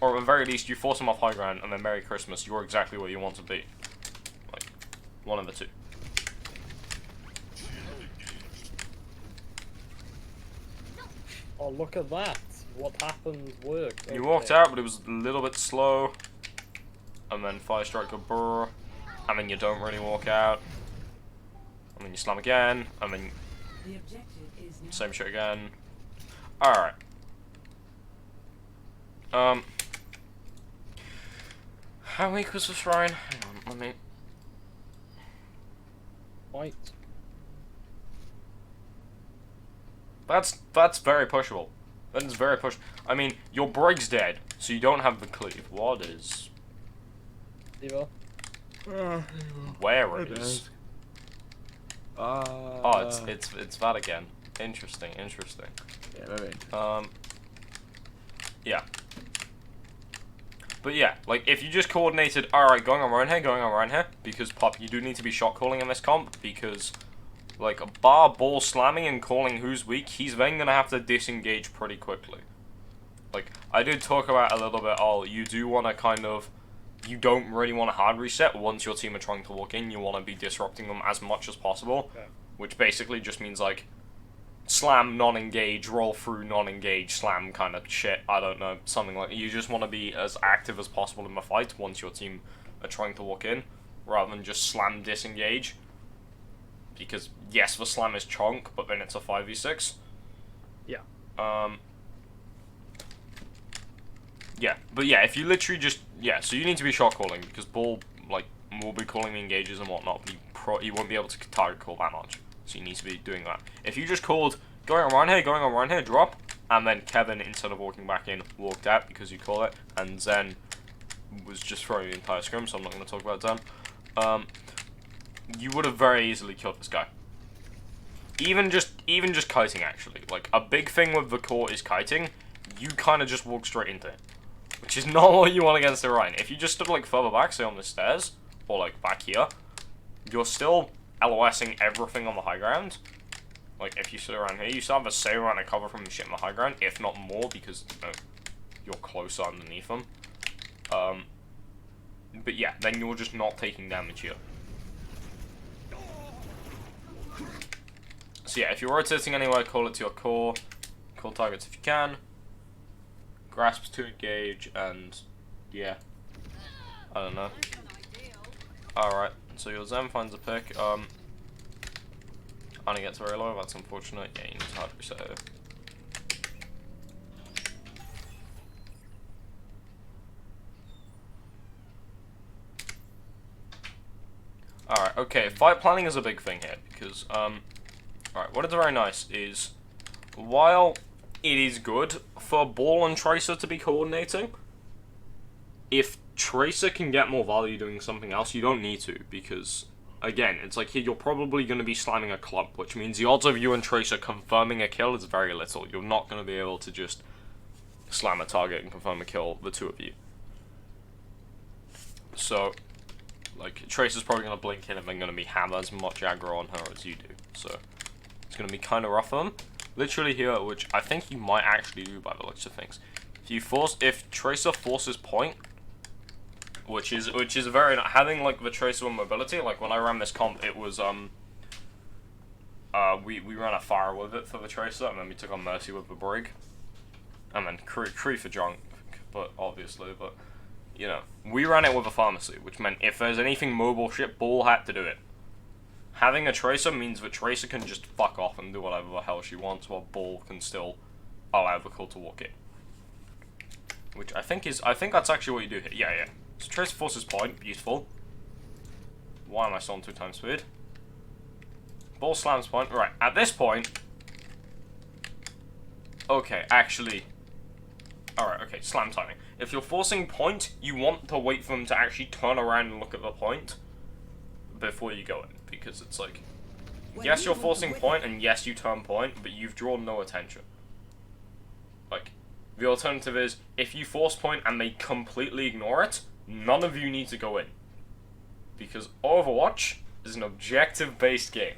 Or at the very least, you force him off high ground, and then Merry Christmas, you're exactly where you want to be. Like, one of the two. Oh, look at that. What happened worked. You walked out, but it was a little bit slow. And then Fire Strike a BRRRR. And then you don't really walk out. And then you slam again. And then The objective is now same shit again. Alright. How weak was this Ryan? Hang on, let me... White. That's very pushable. That is very push. I mean, your Brig's dead, so you don't have the cleave. What is... D.Va. Where is... Oh, Oh, it's that again. Interesting. Yeah, very. Yeah. But yeah, like, if you just coordinated, alright, going on here, because Pop, you do need to be shot calling in this comp, because, like, bar ball slamming and calling who's weak, he's then gonna have to disengage pretty quickly. Like, I did talk about a little bit, you do want to kind of, you don't really want to hard reset once your team are trying to walk in, you want to be disrupting them as much as possible, which basically just means, like, slam, non-engage, roll through, non-engage, slam kind of shit, I don't know, something like that. You just want to be as active as possible in the fight once your team are trying to walk in, rather than just slam, disengage. Because, yes, the slam is chunk, but then it's a 5v6. Yeah. Yeah, but yeah, if you literally just, yeah, so you need to be shot calling, because Ball, like, will be calling the engages and whatnot, but he won't be able to target call that much. So you need to be doing that. If you just called, going on right here, drop, and then Kevin, instead of walking back in, walked out because you call it, and Zen was just throwing the entire scrim, so I'm not going to talk about Zen. You would have very easily killed this guy. Even just kiting, actually. Like, a big thing with the core is kiting. You kind of just walk straight into it, which is not what you want against Orion. If you just stood, like, further back, say on the stairs, or, like, back here, you're still LOSing everything on the high ground. Like, if you sit around here, you still have the same amount of cover from the shit on the high ground, if not more, because, you know, you're closer underneath them. But yeah, then you're just not taking damage here. So yeah, if you're rotating anywhere, call it to your core. Call targets if you can. Grasps to engage, and yeah. I don't know. Alright, so your Zen finds a pick. Only gets very low, that's unfortunate. Yeah, you need to hard reset here. Alright, okay, fight planning is a big thing here, because, alright, what is very nice is, while it is good for Ball and Tracer to be coordinating, if Tracer can get more value doing something else, you don't need to, because, again, it's like here you're probably going to be slamming a clump, which means the odds of you and Tracer confirming a kill is very little. You're not going to be able to just slam a target and confirm a kill, the two of you. So, like, Tracer's probably going to blink in and then going to be hammer as much aggro on her as you do. So, it's going to be kind of rough for them. Literally here, which I think you might actually do by the looks of things. If Tracer forces point, which is very, having like the Tracer mobility, like when I ran this comp, it was, we ran a fire with it for the Tracer, and then we took on Mercy with the Brig. And then Cree for junk, but obviously, but, you know, we ran it with a Pharmacy, which meant if there's anything mobile shit, Ball had to do it. Having a Tracer means that Tracer can just fuck off and do whatever the hell she wants, while Ball can still allow the call to walk in. Which I think that's actually what you do here. Yeah, yeah. So Tracer forces point, beautiful. Why am I still on 2 times speed? Ball slams point, right, at this point... Okay, actually... Alright, okay, slam timing. If you're forcing point, you want to wait for them to actually turn around and look at the point before you go in, because it's like... Yes, you're forcing point, and yes, you turn point, but you've drawn no attention. Like, the alternative is, if you force point and they completely ignore it, none of you need to go in. Because Overwatch is an objective-based game.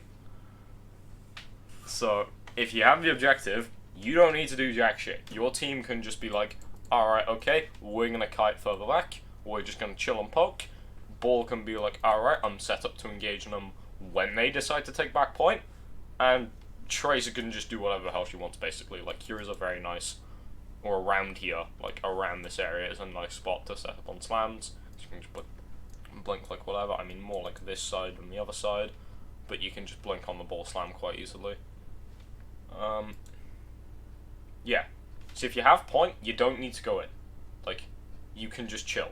So, if you have the objective, you don't need to do jack shit. Your team can just be like, alright, okay, we're gonna kite further back, we're just gonna chill and poke. Ball can be like, alright, I'm set up to engage them when they decide to take back point. And Tracer can just do whatever the hell she wants, basically. Like, here is a very nice... Or around here, like around this area, is a nice spot to set up on slams. So you can just blink like whatever. I mean, more like this side than the other side, but you can just blink on the Ball slam quite easily. Yeah. So if you have point, you don't need to go in. Like, you can just chill.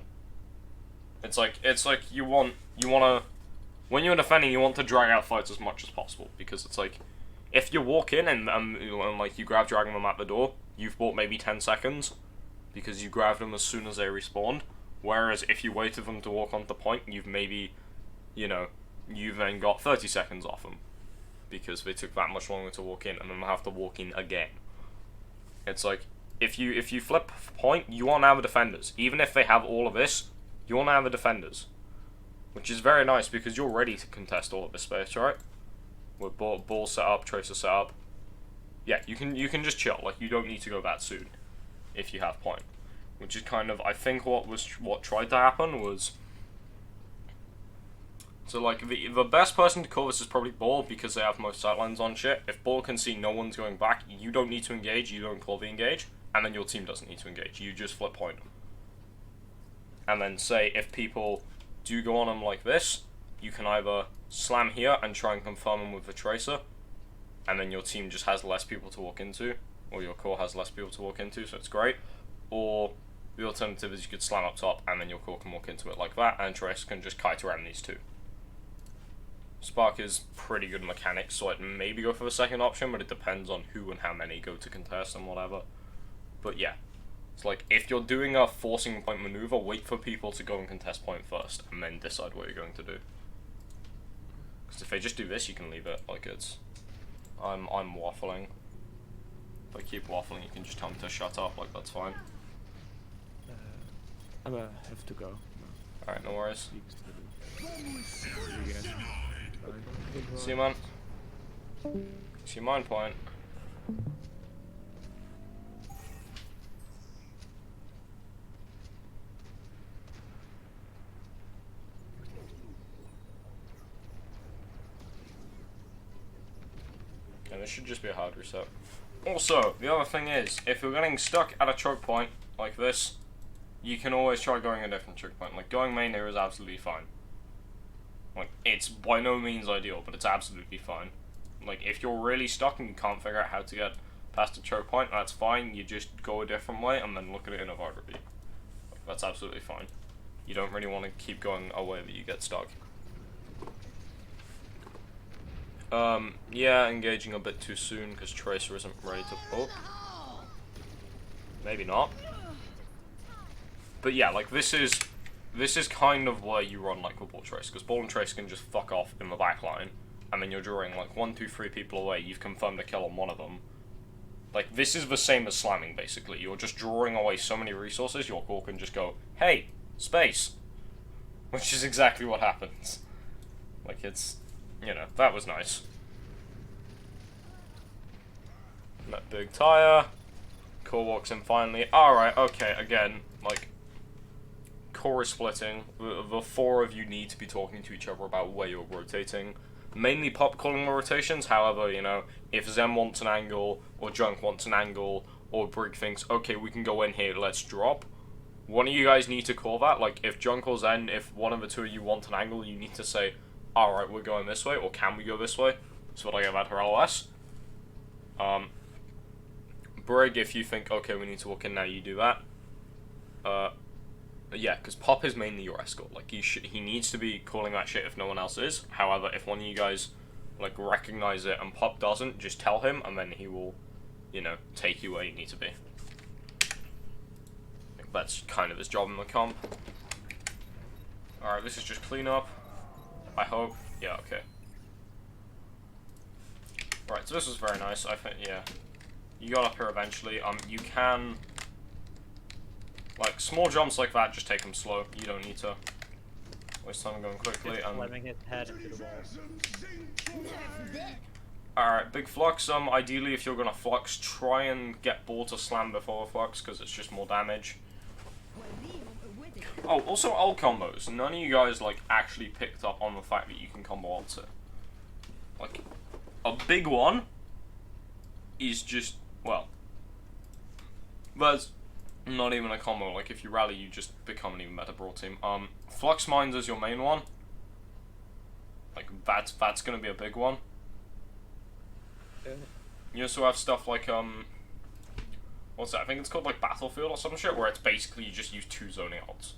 It's like you wanna when you're defending, you want to drag out fights as much as possible, because it's like if you walk in and like you grab dragging them at the door, you've bought maybe 10 seconds, because you grabbed them as soon as they respawned. Whereas if you waited for them to walk onto point, you've maybe, you know, you've then got 30 seconds off them, because they took that much longer to walk in, and then they'll have to walk in again. It's like, if you flip point, you want to have the defenders. Even if they have all of this, you want to have the defenders. Which is very nice, because you're ready to contest all of this space, right? With ball set up, Tracer set up. Yeah, you can just chill. Like, you don't need to go that soon if you have point. Which is kind of, I think what tried to happen was, so like the best person to call this is probably Ball, because they have most sightlines on shit. If Ball can see no one's going back, you don't need to engage, you don't call the engage, and then your team doesn't need to engage. You just flip point. And then say if people do go on them like this, you can either slam here and try and confirm them with the Tracer, and then your team just has less people to walk into, or your core has less people to walk into, so it's great. Or the alternative is you could slam up top, and then your core can walk into it like that, and Tracer can just kite around these two. Spark is pretty good mechanics, so I'd maybe go for the second option, but it depends on who and how many go to contest and whatever. But yeah, it's like, if you're doing a forcing point maneuver, wait for people to go and contest point first, and then decide what you're going to do. Because if they just do this, you can leave it, like it's... I'm waffling. If I keep waffling, you can just tell me to shut up, like that's fine. I'm gonna have to go. Alright, no worries. You guys. Bye. See you, man. See you, mine point. And this should just be a hard reset. Also, the other thing is, if you're getting stuck at a choke point like this, you can always try going a different choke point. Like, going main here is absolutely fine. Like, it's by no means ideal, but it's absolutely fine. Like, if you're really stuck and you can't figure out how to get past a choke point, that's fine. You just go a different way and then look at it in a VOD review. Like, that's absolutely fine. You don't really want to keep going a way that you get stuck. Yeah, engaging a bit too soon because Tracer isn't ready to... Oh. Maybe not. But yeah, like, this is kind of where you run like with Ball Trace, because Ball and Trace can just fuck off in the back line, and then you're drawing like 1, 2, 3 people away, you've confirmed a kill on one of them. Like, this is the same as slamming, basically. You're just drawing away so many resources, your core can just go, hey, space! Which is exactly what happens. Like, it's, you know, that was nice. That big tire. Core walks in finally. Alright, okay, again, like, core is splitting. The 4 of you need to be talking to each other about where you're rotating. Mainly Pop calling the rotations, however, you know, if Zem wants an angle, or Junk wants an angle, or Brig thinks, okay, we can go in here, let's drop, one of you guys need to call that. Like, if Junk or Zen, if one of the 2 of you want an angle, you need to say, alright, we're going this way, or can we go this way? That's what I get about her LOS. Brig, if you think, okay, we need to walk in now, you do that. Yeah, because Pop is mainly your escort. Like, he needs to be calling that shit if no one else is. However, if one of you guys, like, recognize it and Pop doesn't, just tell him, and then he will, you know, take you where you need to be. I think that's kind of his job in the comp. Alright, this is just cleanup. I hope. Yeah, okay. Right, so this was very nice. I think, yeah. You got up here eventually. You can... Like, small jumps like that, just take them slow. You don't need to waste time going quickly. Slamming his head into the wall. Alright, big flux. Ideally, if you're gonna flux, try and get Ball to slam before flux, because it's just more damage. Oh, also ult combos. None of you guys, like, actually picked up on the fact that you can combo ults it. Like, a big one is just, well, that's not even a combo. Like, if you rally, you just become an even better Brawl team. Flux Mines is your main one. Like, that's gonna be a big one. Yeah. You also have stuff like, what's that? I think it's called, like, Battlefield or some shit, where it's basically you just use 2 zoning ults.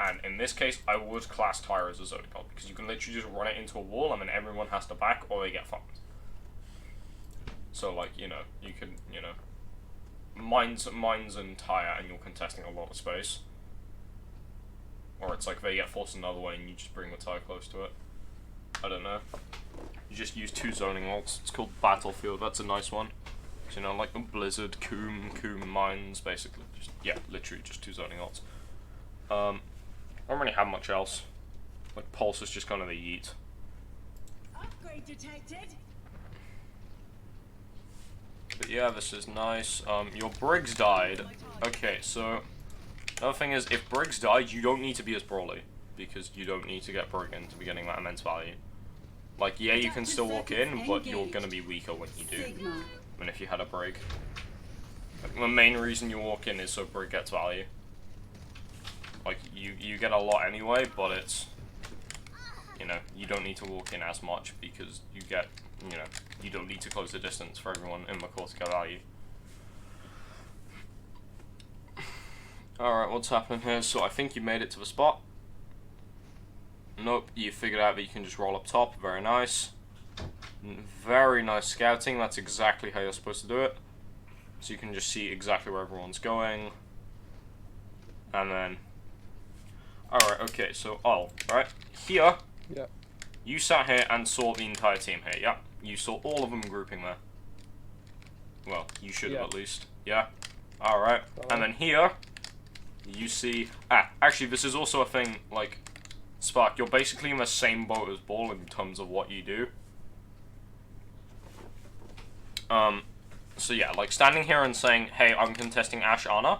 And in this case, I would class Tyre as a zoning ult, because you can literally just run it into a wall, and then everyone has to back, or they get fucked. So, like, you know, you can, you know, mines and Tyre, and you're contesting a lot of space. Or it's like they get forced another way, and you just bring the Tyre close to it. I don't know. You just use 2 zoning ults. It's called Battlefield. That's a nice one. So, you know, like the Blizzard, Coom, Mines, basically. Just, yeah, literally just 2 zoning ults. I don't really have much else. Like, Pulse is just kind of a yeet. Upgrade detected. But yeah, this is nice. Your Briggs died. Okay, so another thing is, if Briggs died, you don't need to be as brawly, because you don't need to get Brig in to be getting that immense value. Like, yeah, you can still walk in, but you're gonna be weaker when you do than if you had a Brig. Like, the main reason you walk in is so Brig gets value. Like, you get a lot anyway, but it's, you know, you don't need to walk in as much because you get, you know, you don't need to close the distance for everyone in the core to get value. Alright, what's happening here? So I think you made it to the spot. Nope, you figured out that you can just roll up top. Very nice. Very nice scouting. That's exactly how you're supposed to do it. So you can just see exactly where everyone's going. And then... Alright, okay, so right? Here, Yeah. you sat here and saw the entire team here, yeah? You saw all of them grouping there. Well, you should have Yeah. at least. Yeah? Alright. And then here, you see... actually, this is also a thing, like... Spark, you're basically in the same boat as Ball in terms of what you do. So yeah, like, standing here and saying, hey, I'm contesting Ashe Ana.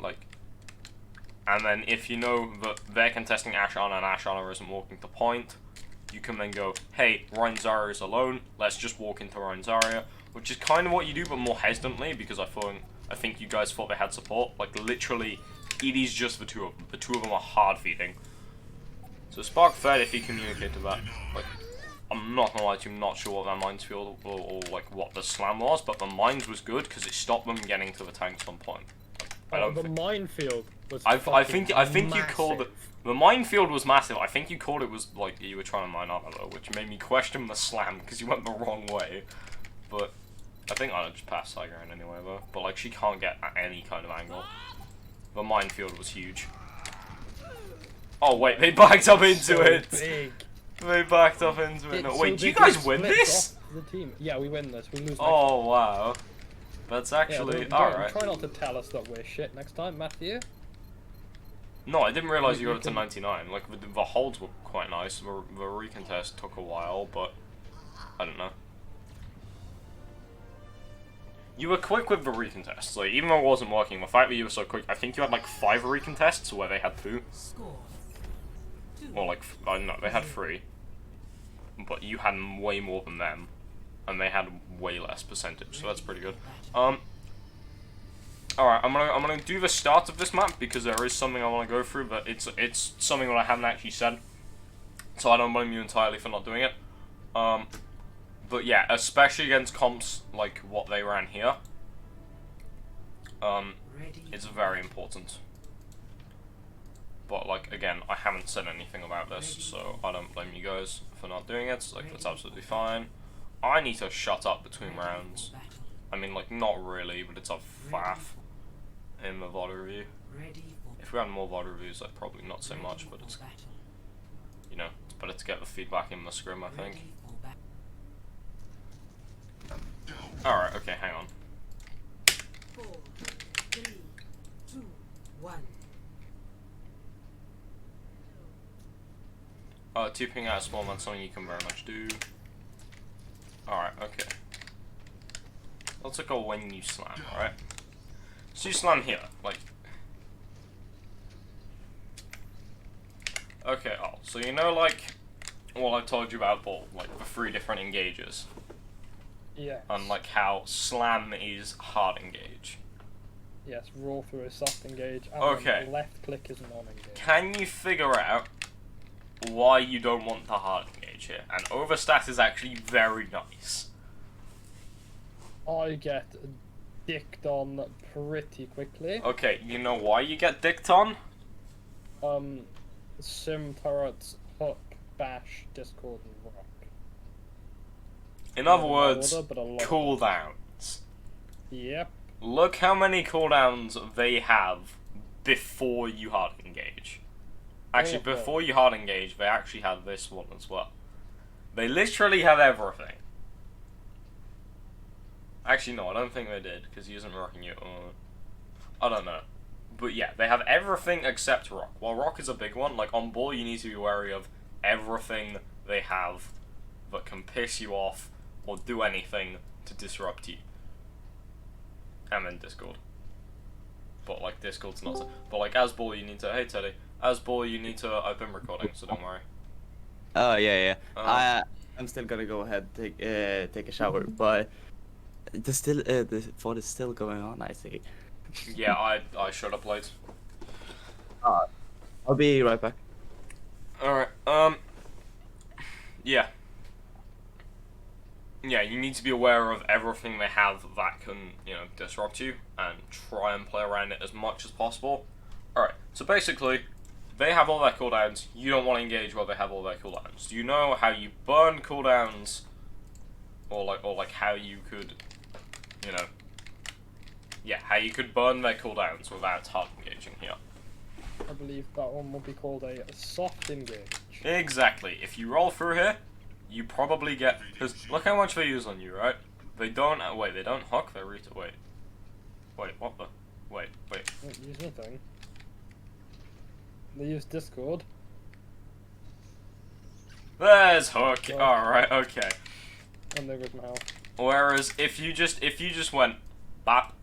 Like... And then if you know that they're contesting Ashe Ana and Ashe Ana isn't walking to point, you can then go, hey, Ryan Zarya is alone, let's just walk into Ryan Zarya. Which is kind of what you do, but more hesitantly, because I think you guys thought they had support. Like, literally, it is just the two of them. The two of them are hard feeding. So Spark fed if he communicated that. Like, I'm not gonna lie to you, I'm not sure what that mines field or like what the slam was, but the mines was good because it stopped them getting to the tanks on point. Like, The minefield was I fucking think you called it. The minefield was massive. I think you called it was like you were trying to mine armor though, which made me question the slam because you went the wrong way. But I think I'll just pass Sigrun anyway though. But like she can't get at any kind of angle. The minefield was huge. Oh wait, they backed up into it. Big. They backed up into it. No, So wait, do you big guys it win splits this? off The team. Yeah, we win this. We lose. Oh wow, that's next actually time. alright. Try not to tell us that we're shit next time, Matthew. No, I didn't realize you You got it to can- 99. Like the holds were quite nice. The recontest took a while, but I don't know. You were quick with the recontests. Like even though it wasn't working, the fact that you were so quick, I think you had like 5 recontests where they had 2. Or like I don't know, they had 3. But you had way more than them, and they had way less percentage. So that's pretty good. Alright, I'm gonna do the start of this map because there is something I want to go through, but it's something that I haven't actually said, so I don't blame you entirely for not doing it. But yeah, especially against comps like what they ran here, it's very important. But like again, I haven't said anything about this, so I don't blame you guys for not doing it. Like that's absolutely fine. I need to shut up between rounds. I mean, like not really, but it's a faff in the VOD review. If we had more VOD reviews, I'd probably not say much, but it's, you know, it's better to get the feedback in the scrim, I think. Alright, okay, hang on. 4, 3, 2, 1. Tipping out a small man, something you can very much do. Alright, okay. Let's look at when you slam, alright? So you slam here, like... Okay, so you know like what I told you about Ball, like the 3 different engages? Yes. And like how slam is hard engage. Yes, raw through is soft engage, and Okay. then left click is non-engage. Can you figure out why you don't want the hard engage here? And overstat is actually very nice. I get dicked on pretty quickly. Okay, you know why you get dicked on? Sim turrets, hook, bash, discord, and rock. In other Not in words, order, but a lot of cooldowns. Yep. Look how many cooldowns they have before you hard engage. Actually, Oh, before you hard engage, they actually have this one as well. They literally have everything. Actually, no, I don't think they did, because he isn't rocking you. I don't know. But yeah, they have everything except rock. While rock is a big one, like on Ball, you need to be wary of everything they have that can piss you off or do anything to disrupt you. And then Discord. But like Discord's not so, but like as Ball you need to, hey Teddy, as Ball you need to, I've been recording so don't worry. Oh yeah. Um, I'm still gonna go ahead take a shower, but the VOD is still going on. I see. Yeah, I showed up late. I'll be right back. Alright, yeah. Yeah, you need to be aware of everything they have that can, you know, disrupt you, and try and play around it as much as possible. Alright, so basically, they have all their cooldowns. You don't want to engage while they have all their cooldowns. Do you know how you burn cooldowns, or like how you could, you know, yeah, how you could burn their cooldowns without hard engaging here? I believe that one would be called a soft engage. Exactly. If you roll through here, you probably get, because look how much they use on you, right? They don't, wait, they don't hook, they wait, what the, wait. They don't use anything. They use Discord. There's hook. Well- Alright, okay. And they're good now. Whereas if you just went bap,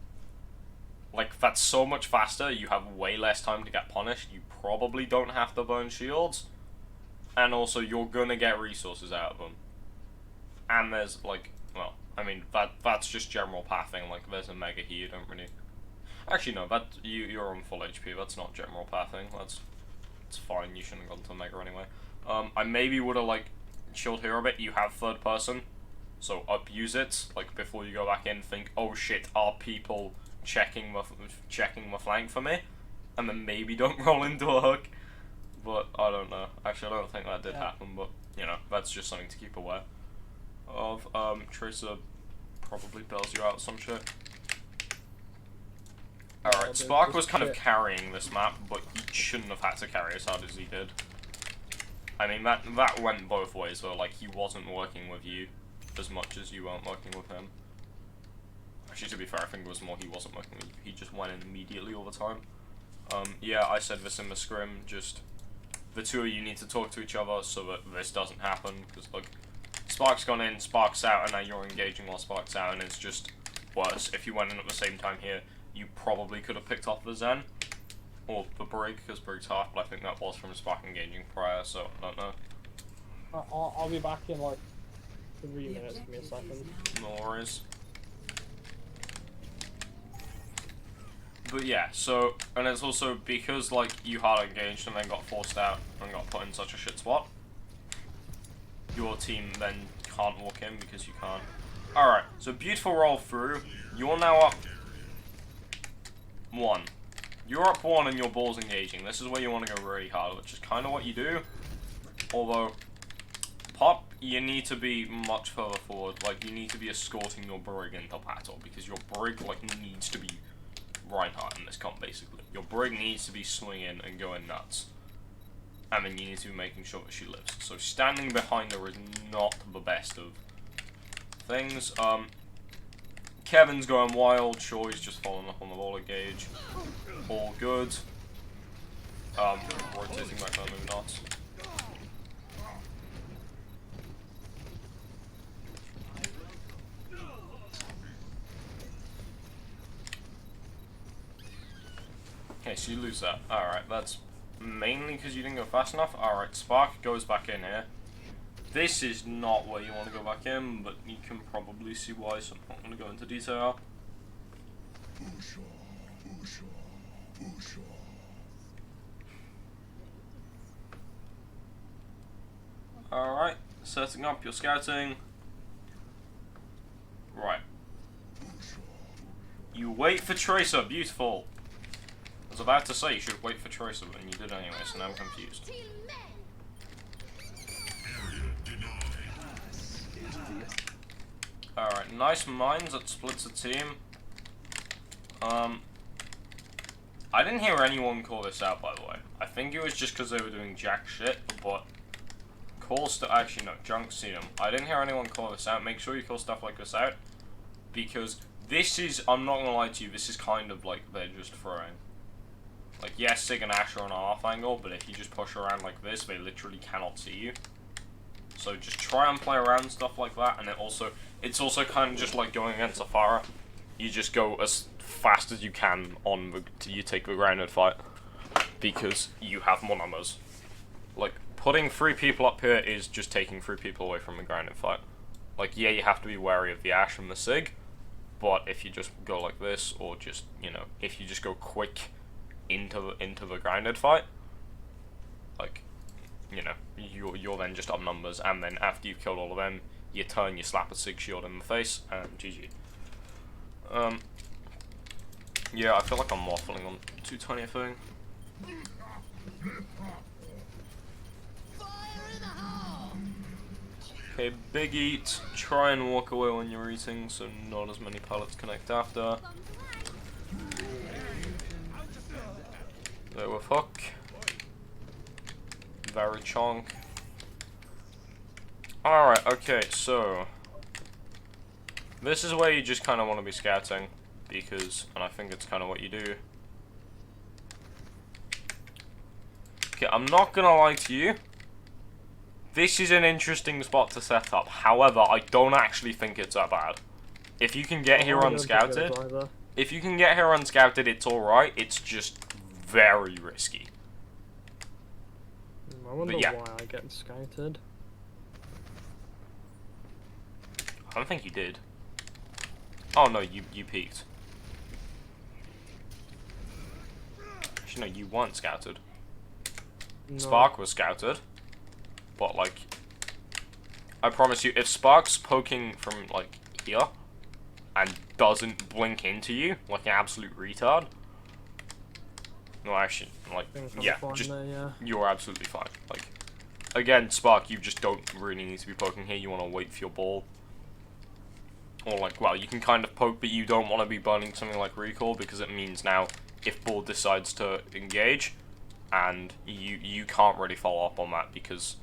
like that's so much faster, you have way less time to get punished, you probably don't have to burn shields, and also you're gonna get resources out of them. And there's like, well, I mean that's just general pathing, like there's a mega here, you don't really, actually no, that you're on full HP, that's not general pathing, it's fine, you shouldn't have gone to mega anyway. I maybe would have like chilled here a bit. You have third person, so abuse it, like before you go back in, think, oh shit, are people checking the flank for me? And then maybe don't roll into a hook. But I don't know. Actually, I don't think that did happen, but you know, that's just something to keep aware of. Tracer probably bails you out some shit. Alright, Spark was kind of carrying this map, but he shouldn't have had to carry as hard as he did. I mean, that went both ways, though. Like, he wasn't working with you as much as you weren't working with him. Actually, to be fair, I think it was more he wasn't working with you. He just went in immediately all the time. Yeah, I said this in the scrim, just the two of you need to talk to each other so that this doesn't happen, because, like, Spark's gone in, Spark's out, and now you're engaging while Spark's out, and it's just worse. If you went in at the same time here, you probably could have picked off the Zen, or the Brig, because Brig's half, but I think that was from Spark engaging prior, so I don't know. I'll be back in like 3 minutes, give me a second. No worries. But yeah, so, and it's also because, like, you hard engaged and then got forced out and got put in such a shit spot, your team then can't walk in because you can't. Alright, so beautiful roll through. You're now up 1. You're up 1 and your ball's engaging. This is where you want to go really hard, which is kind of what you do. Although, Pop, you need to be much further forward. Like, you need to be escorting your Brig into battle, because your Brig, like, needs to be Reinhardt in this comp, basically. Your Brig needs to be swinging and going nuts. And then you need to be making sure that she lives. So standing behind her is not the best of things. Kevin's going wild. Sure, he's just following up on the roller gauge. All good. Rotating back now, maybe not. Okay, so you lose that. Alright, that's mainly because you didn't go fast enough. Alright, Spark goes back in here. This is not where you want to go back in, but you can probably see why, so I'm not going to go into detail. Alright, setting up your scouting. Right. You wait for Tracer, beautiful. I was about to say you should wait for Tracer, but you did anyway, so now I'm confused. Alright, nice mines that splits a team. I didn't hear anyone call this out, by the way. I think it was just because they were doing jack shit, but calls to actually no, Junk see them. I didn't hear anyone call this out. Make sure you call stuff like this out, because this is, I'm not gonna lie to you, this is kind of like they're just throwing. Like, yes, Sig and Ash are on a half angle, but if you just push around like this, they literally cannot see you. So just try and play around stuff like that, and it's also kind of just like going against Safara. You just go as fast as you can on you take the grounded fight, because you have more numbers. Like, putting 3 people up here is just taking 3 people away from the grounded fight. Like, yeah, you have to be wary of the Ash and the Sig, but if you just go like this, or just, you know, if you just go quick into the grounded fight, like, you know, you're then just up numbers, and then after you've killed all of them, you turn, you slap a Sig shield in the face, and GG. Yeah, I feel like I'm waffling on 220 thing. Okay, big eat. Try and walk away when you're eating, so not as many pellets connect after. There with hook. Very chonk. Alright, okay, so this is where you just kind of want to be scouting, because, and I think it's kind of what you do. Okay, I'm not gonna lie to you. This is an interesting spot to set up. However, I don't actually think it's that bad. If you can get here unscouted, it's alright. It's just very risky. I wonder But yeah. why I get scouted. I don't think you did. Oh no, you peeked. Actually, no, you weren't scouted. No. Spark was scouted. But, like, I promise you, if Spark's poking from, like, here, and doesn't blink into you, like an absolute retard, no, actually, like, Think I'm yeah, fine just, there, yeah. you're absolutely fine. Like, again, Spark, you just don't really need to be poking here, you want to wait for your ball. Or, like, well, you can kind of poke, but you don't want to be burning something like Recall, because it means now, if ball decides to engage, and you can't really follow up on that, because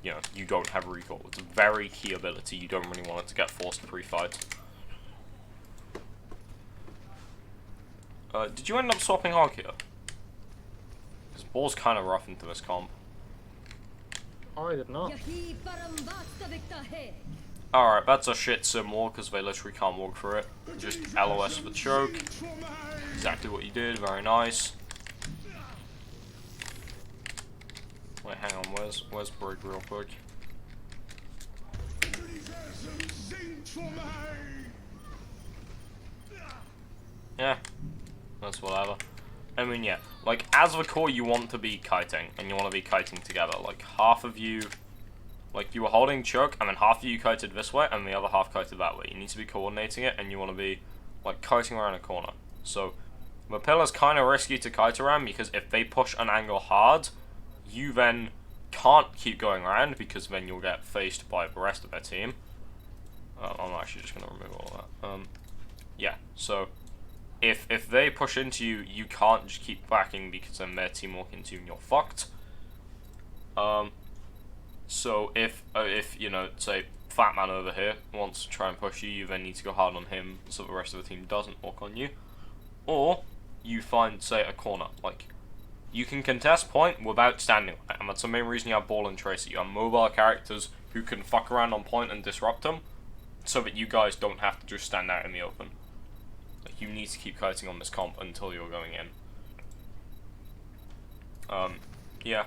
you know, you don't have recall. It's a very key ability. You don't really want it to get forced pre-fight. Did you end up swapping Hog here? Because ball's kind of rough into this comp. I did not. Alright, that's a shit sim wall because they literally can't walk through it. Just LOS for choke. Exactly what you did. Very nice. Wait, hang on, where's Brig real quick? Yeah, that's whatever. I mean, yeah, like, as the core, you want to be kiting, and you want to be kiting together. Like, half of you, like, you were holding choke, and then half of you kited this way, and the other half kited that way. You need to be coordinating it, and you want to be, like, kiting around a corner. So, the pillar's kind of risky to kite around, because if they push an angle hard, you then can't keep going around because then you'll get faced by the rest of their team. I'm actually just going to remove all of that. Yeah, so if they push into you, you can't just keep backing because then their team walk into you and you're fucked. So if you know, say Fat Man over here wants to try and push you, you then need to go hard on him so the rest of the team doesn't walk on you. Or you find, say, a corner, like, you can contest point without standing on it, and that's the main reason you have Ball and Tracer. You have mobile characters who can fuck around on point and disrupt them, so that you guys don't have to just stand out in the open. Like, you need to keep kiting on this comp until you're going in. Yeah.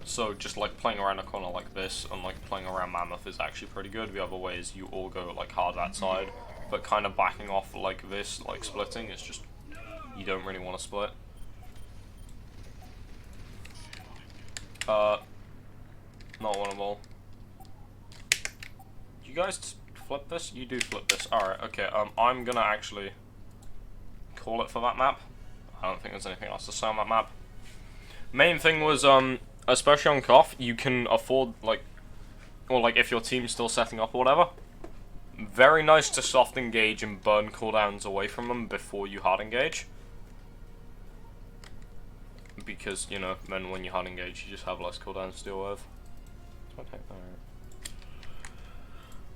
So just like playing around a corner like this, and like playing around Mammoth is actually pretty good. The other way is you all go like hard that side, but kind of backing off like this, like splitting, is just, you don't really want to split. Not winnable. You guys flip this? You do flip this. Alright, okay, I'm gonna actually call it for that map. I don't think there's anything else to say on that map. Main thing was, especially on Koth, you can afford, like, or like if your team's still setting up or whatever, very nice to soft engage and burn cooldowns away from them before you hard engage. Because, you know, then when you hard engage, you just have less cooldowns to deal with.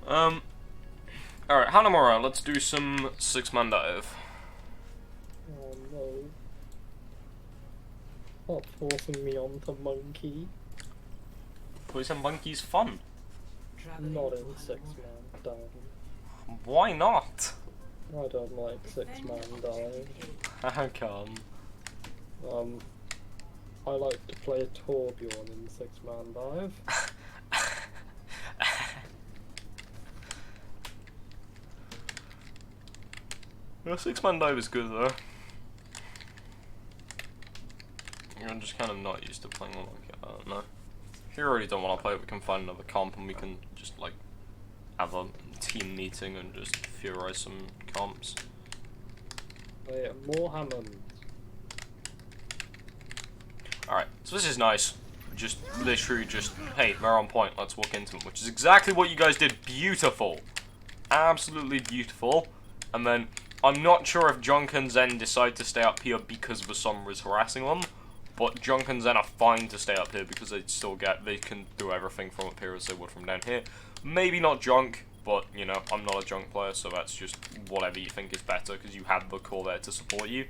Alright, Hanamura, let's do some 6-man dive. Oh no. Stop forcing me onto Monkey. Poison Monkey's fun. Not in 6-man dive. Why not? I don't like 6-man dive. How come? I like to play Torbjorn in 6-man dive. The 6-man dive is good though. I'm just kind of not used to playing one like it. I don't know. If you really don't want to play it, we can find another comp and we can just like have a team meeting and just theorize some comps. Wait, more Hammond. Alright, so this is nice. just literally just, hey, they're on point, let's walk into them, which is exactly what you guys did. Beautiful. Absolutely beautiful. And then, I'm not sure if Junk and Zen decide to stay up here because the Sombra is harassing them, but Junk and Zen are fine to stay up here because they can do everything from up here as they would from down here. Maybe not Junk, but, you know, I'm not a Junk player, so that's just whatever you think is better, because you have the core there to support you.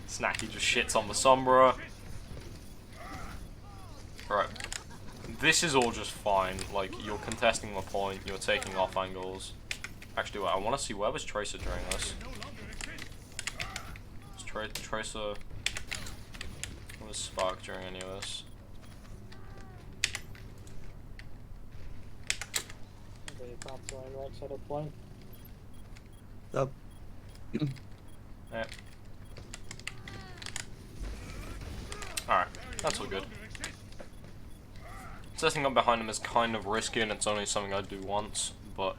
Snacky just shits on the Sombra. Right. This is all just fine. Like, you're contesting the point, you're taking off angles. Actually, wait, I want to see where was Tracer during this. Was Tracer... Where was Spark during any of this? Right side of point. Up. Yeah. Alright, that's all good. Setting up behind him is kind of risky, and it's only something I do once, but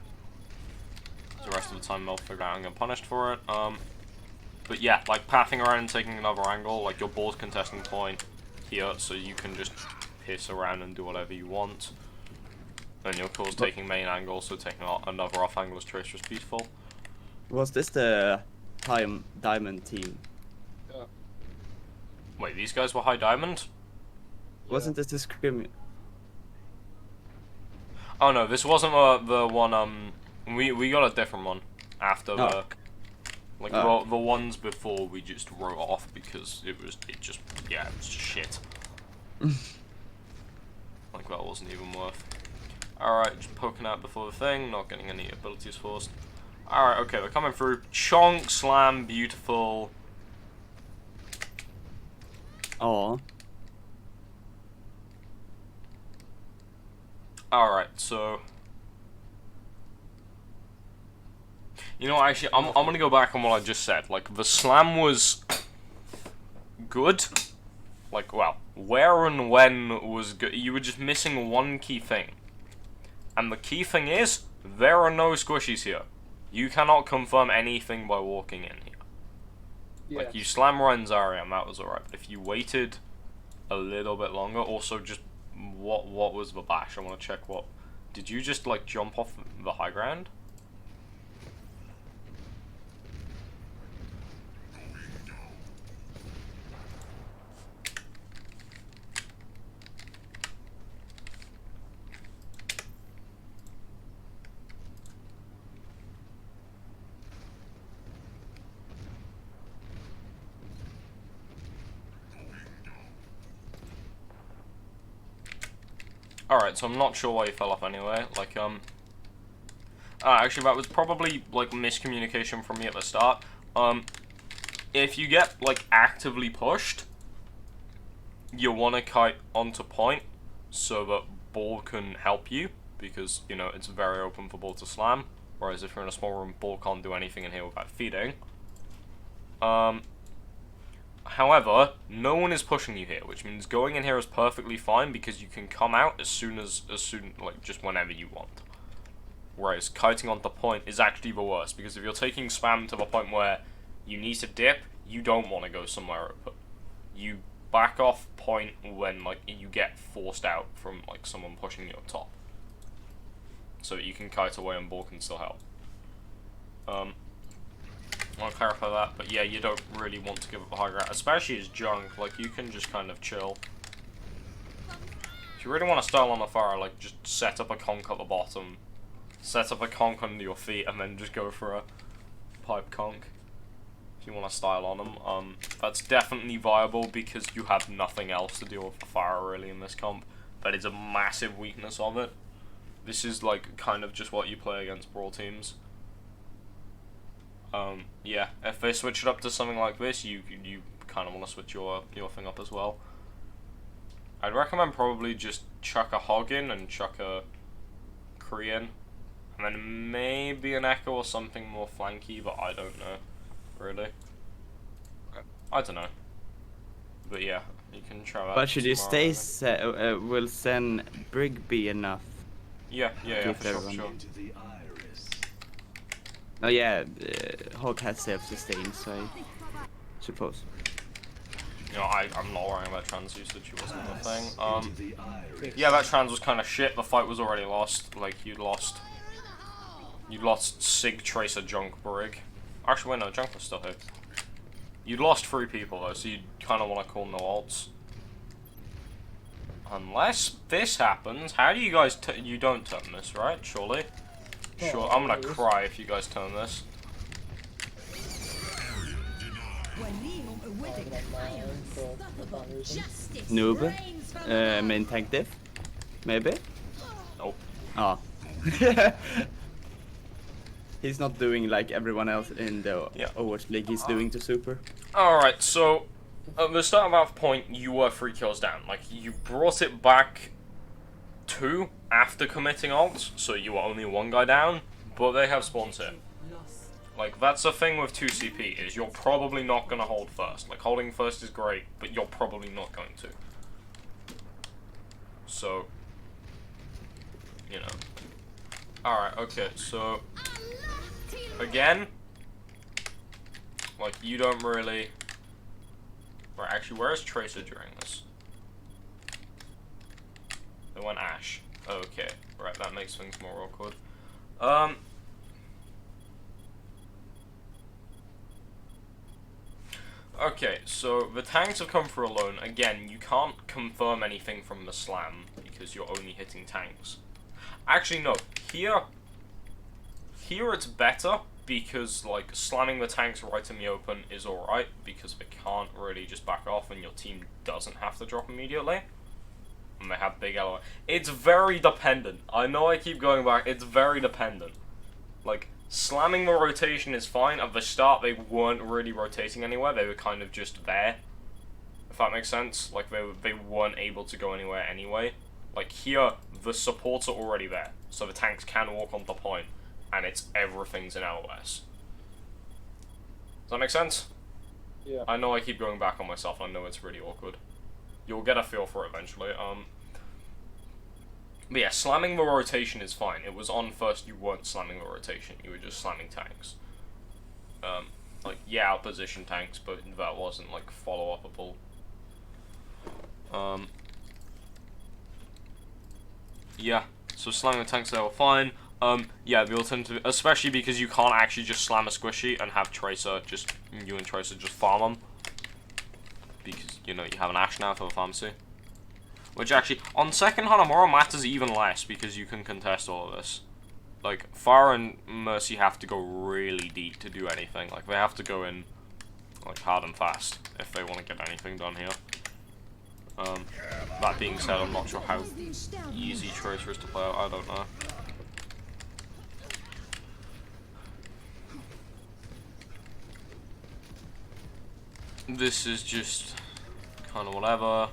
the rest of the time they'll figure out I'm getting punished for it. But yeah, like pathing around and taking another angle, like your ball's contesting point here, so you can just piss around and do whatever you want. And your core's taking main angle, so taking another off angle as Tracer is beautiful. Was this the diamond team? Wait, these guys were high diamond? Wasn't this the scrim? Oh no, this wasn't the one, we got a different one after the, like, the ones before we just wrote off because it was just shit. Like, that wasn't even worth. Alright, just poking out before the thing, not getting any abilities forced. Alright, okay, they're coming through. Chonk, slam, beautiful. Oh. Alright, so... You know, actually, I'm gonna go back on what I just said. Like, the slam was... good. Like, well, where and when was good. You were just missing one key thing. And the key thing is, there are no squishies here. You cannot confirm anything by walking in here. Yeah. Like, you slam Ryan's Zarya, and that was alright. But if you waited a little bit longer, also just, what was the bash? I want to check what... Did you just, like, jump off the high ground? Alright, so I'm not sure why he fell off anyway. Like, actually, that was probably, like, miscommunication from me at the start. If you get, like, actively pushed, you want to kite onto point so that ball can help you, because, you know, it's very open for ball to slam, whereas if you're in a small room, ball can't do anything in here without feeding. However, no one is pushing you here, which means going in here is perfectly fine because you can come out as soon, like, just whenever you want. Whereas kiting onto point is actually the worst, because if you're taking spam to the point where you need to dip, you don't want to go somewhere open. You back off point when, like, you get forced out from, like, someone pushing you up top. So that you can kite away and ball can still help. I'll clarify that, but yeah, you don't really want to give up a high ground, especially as Junk. Like, you can just kind of chill. If you really want to style on the fire, like, just set up a conk at the bottom, set up a conk under your feet, and then just go for a pipe conk. If you want to style on them, that's definitely viable because you have nothing else to deal with the fire really in this comp. That is a massive weakness of it. This is, like, kind of just what you play against brawl teams. Yeah, if they switch it up to something like this, you kind of want to switch your thing up as well. I'd recommend probably just chuck a hog in and chuck a Korean, and then maybe an echo or something more flanky, but I don't know, really. I don't know. But yeah, you can try that. But should you tomorrow, stay? Will Sen Brig be enough? Yeah, for sure, for sure. Oh yeah, Hog has self-sustain, so... suppose. You know, I'm not worrying about trans usage, it wasn't a thing. Yeah, that trans was kind of shit, the fight was already lost. Like, you'd lost Sig, Tracer, Junk, Brig. Actually, wait, no, Junk was still here. You'd lost 3 people, though, so you'd kind of want to call no alts. Unless this happens, how do you guys you don't turn this, right? Surely? Sure, I'm gonna cry if you guys turn this. Noob. Main tank diff? Maybe? Nope. Oh. He's not doing like everyone else in the Overwatch League he's doing to Super. Alright, so at the start of that point, you were 3 kills down. Like, you brought it back 2 after committing ults, so you were only 1 guy down, but they have spawns here. Like, that's the thing with 2 CP, is you're probably not going to hold first. Like, holding first is great, but you're probably not going to. So, you know. Alright, okay, so, again, like, you don't really... Right, actually, where is Tracer during this? They went Ash. Okay, right, that makes things more awkward. Okay, so the tanks have come through alone. Again, you can't confirm anything from the slam because you're only hitting tanks. Actually, no. Here it's better because, like, slamming the tanks right in the open is alright because they can't really just back off and your team doesn't have to drop immediately. And they have big LOI. It's very dependent. I know I keep going back. It's very dependent. Like, slamming the rotation is fine. At the start, they weren't really rotating anywhere. They were kind of just there. If that makes sense. Like, they weren't able to go anywhere anyway. Like, here, the supports are already there. So the tanks can walk on the point. And it's everything's in LOS. Does that make sense? Yeah. I know I keep going back on myself. I know it's really awkward. You'll get a feel for it eventually. But yeah, slamming the rotation is fine. It was on first, you weren't slamming the rotation, you were just slamming tanks. Like, yeah, opposition tanks, but that wasn't, like, follow-upable. Yeah, so slamming the tanks, they were fine. Yeah, the alternative, especially because you can't actually just slam a squishy and have Tracer, you and Tracer just farm them. Because, you know, you have an Ash now for the pharmacy. Which actually, on second Hanamura matters even less because you can contest all of this. Like, Pharah and Mercy have to go really deep to do anything. Like, they have to go in, like, hard and fast if they want to get anything done here. That being said, I'm not sure how easy Tracer is to play out. I don't know. This is just kind of whatever.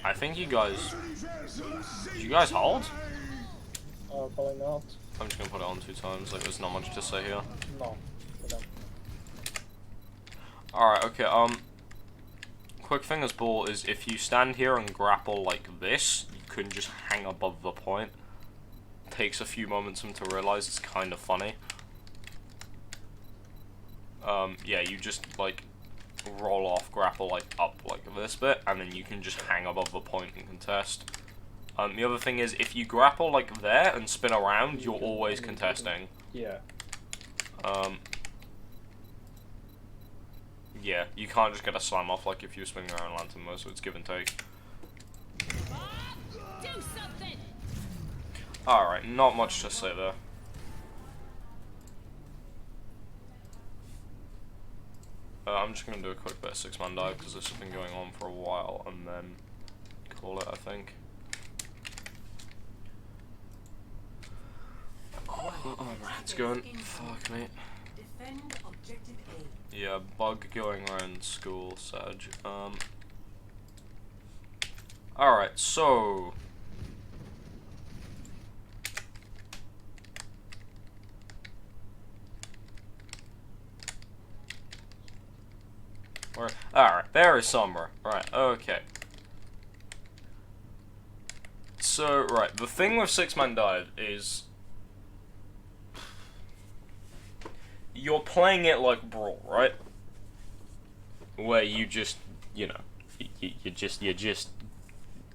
I think you guys... Did you guys hold? Probably not. I'm just gonna put it on 2 times, like there's not much to say here. No, we don't. Alright, okay, quick thing as ball is if you stand here and grapple like this, you can just hang above the point. Takes a few moments for them to realize it's kind of funny. Yeah, you just, like, roll off, grapple, like, up like this bit, and then you can just hang above the point and contest. The other thing is, if you grapple, like, there and spin around, you're always contesting. Yeah. Yeah, you can't just get a slam off like if you're swinging around Lantern though, so it's give and take. Alright, not much to say there. I'm just gonna do a quick bit of 6-man dive because this has been going on for a while and then call it, I think. Oh, my head's going. Fuck, mate. Defend objective A. Yeah, bug going around school, Sag. Alright, so... Alright, there is Sombra. Right, okay. So, right, the thing with 6-man dive is... you're playing it like Brawl, right? Where you just, you know, you just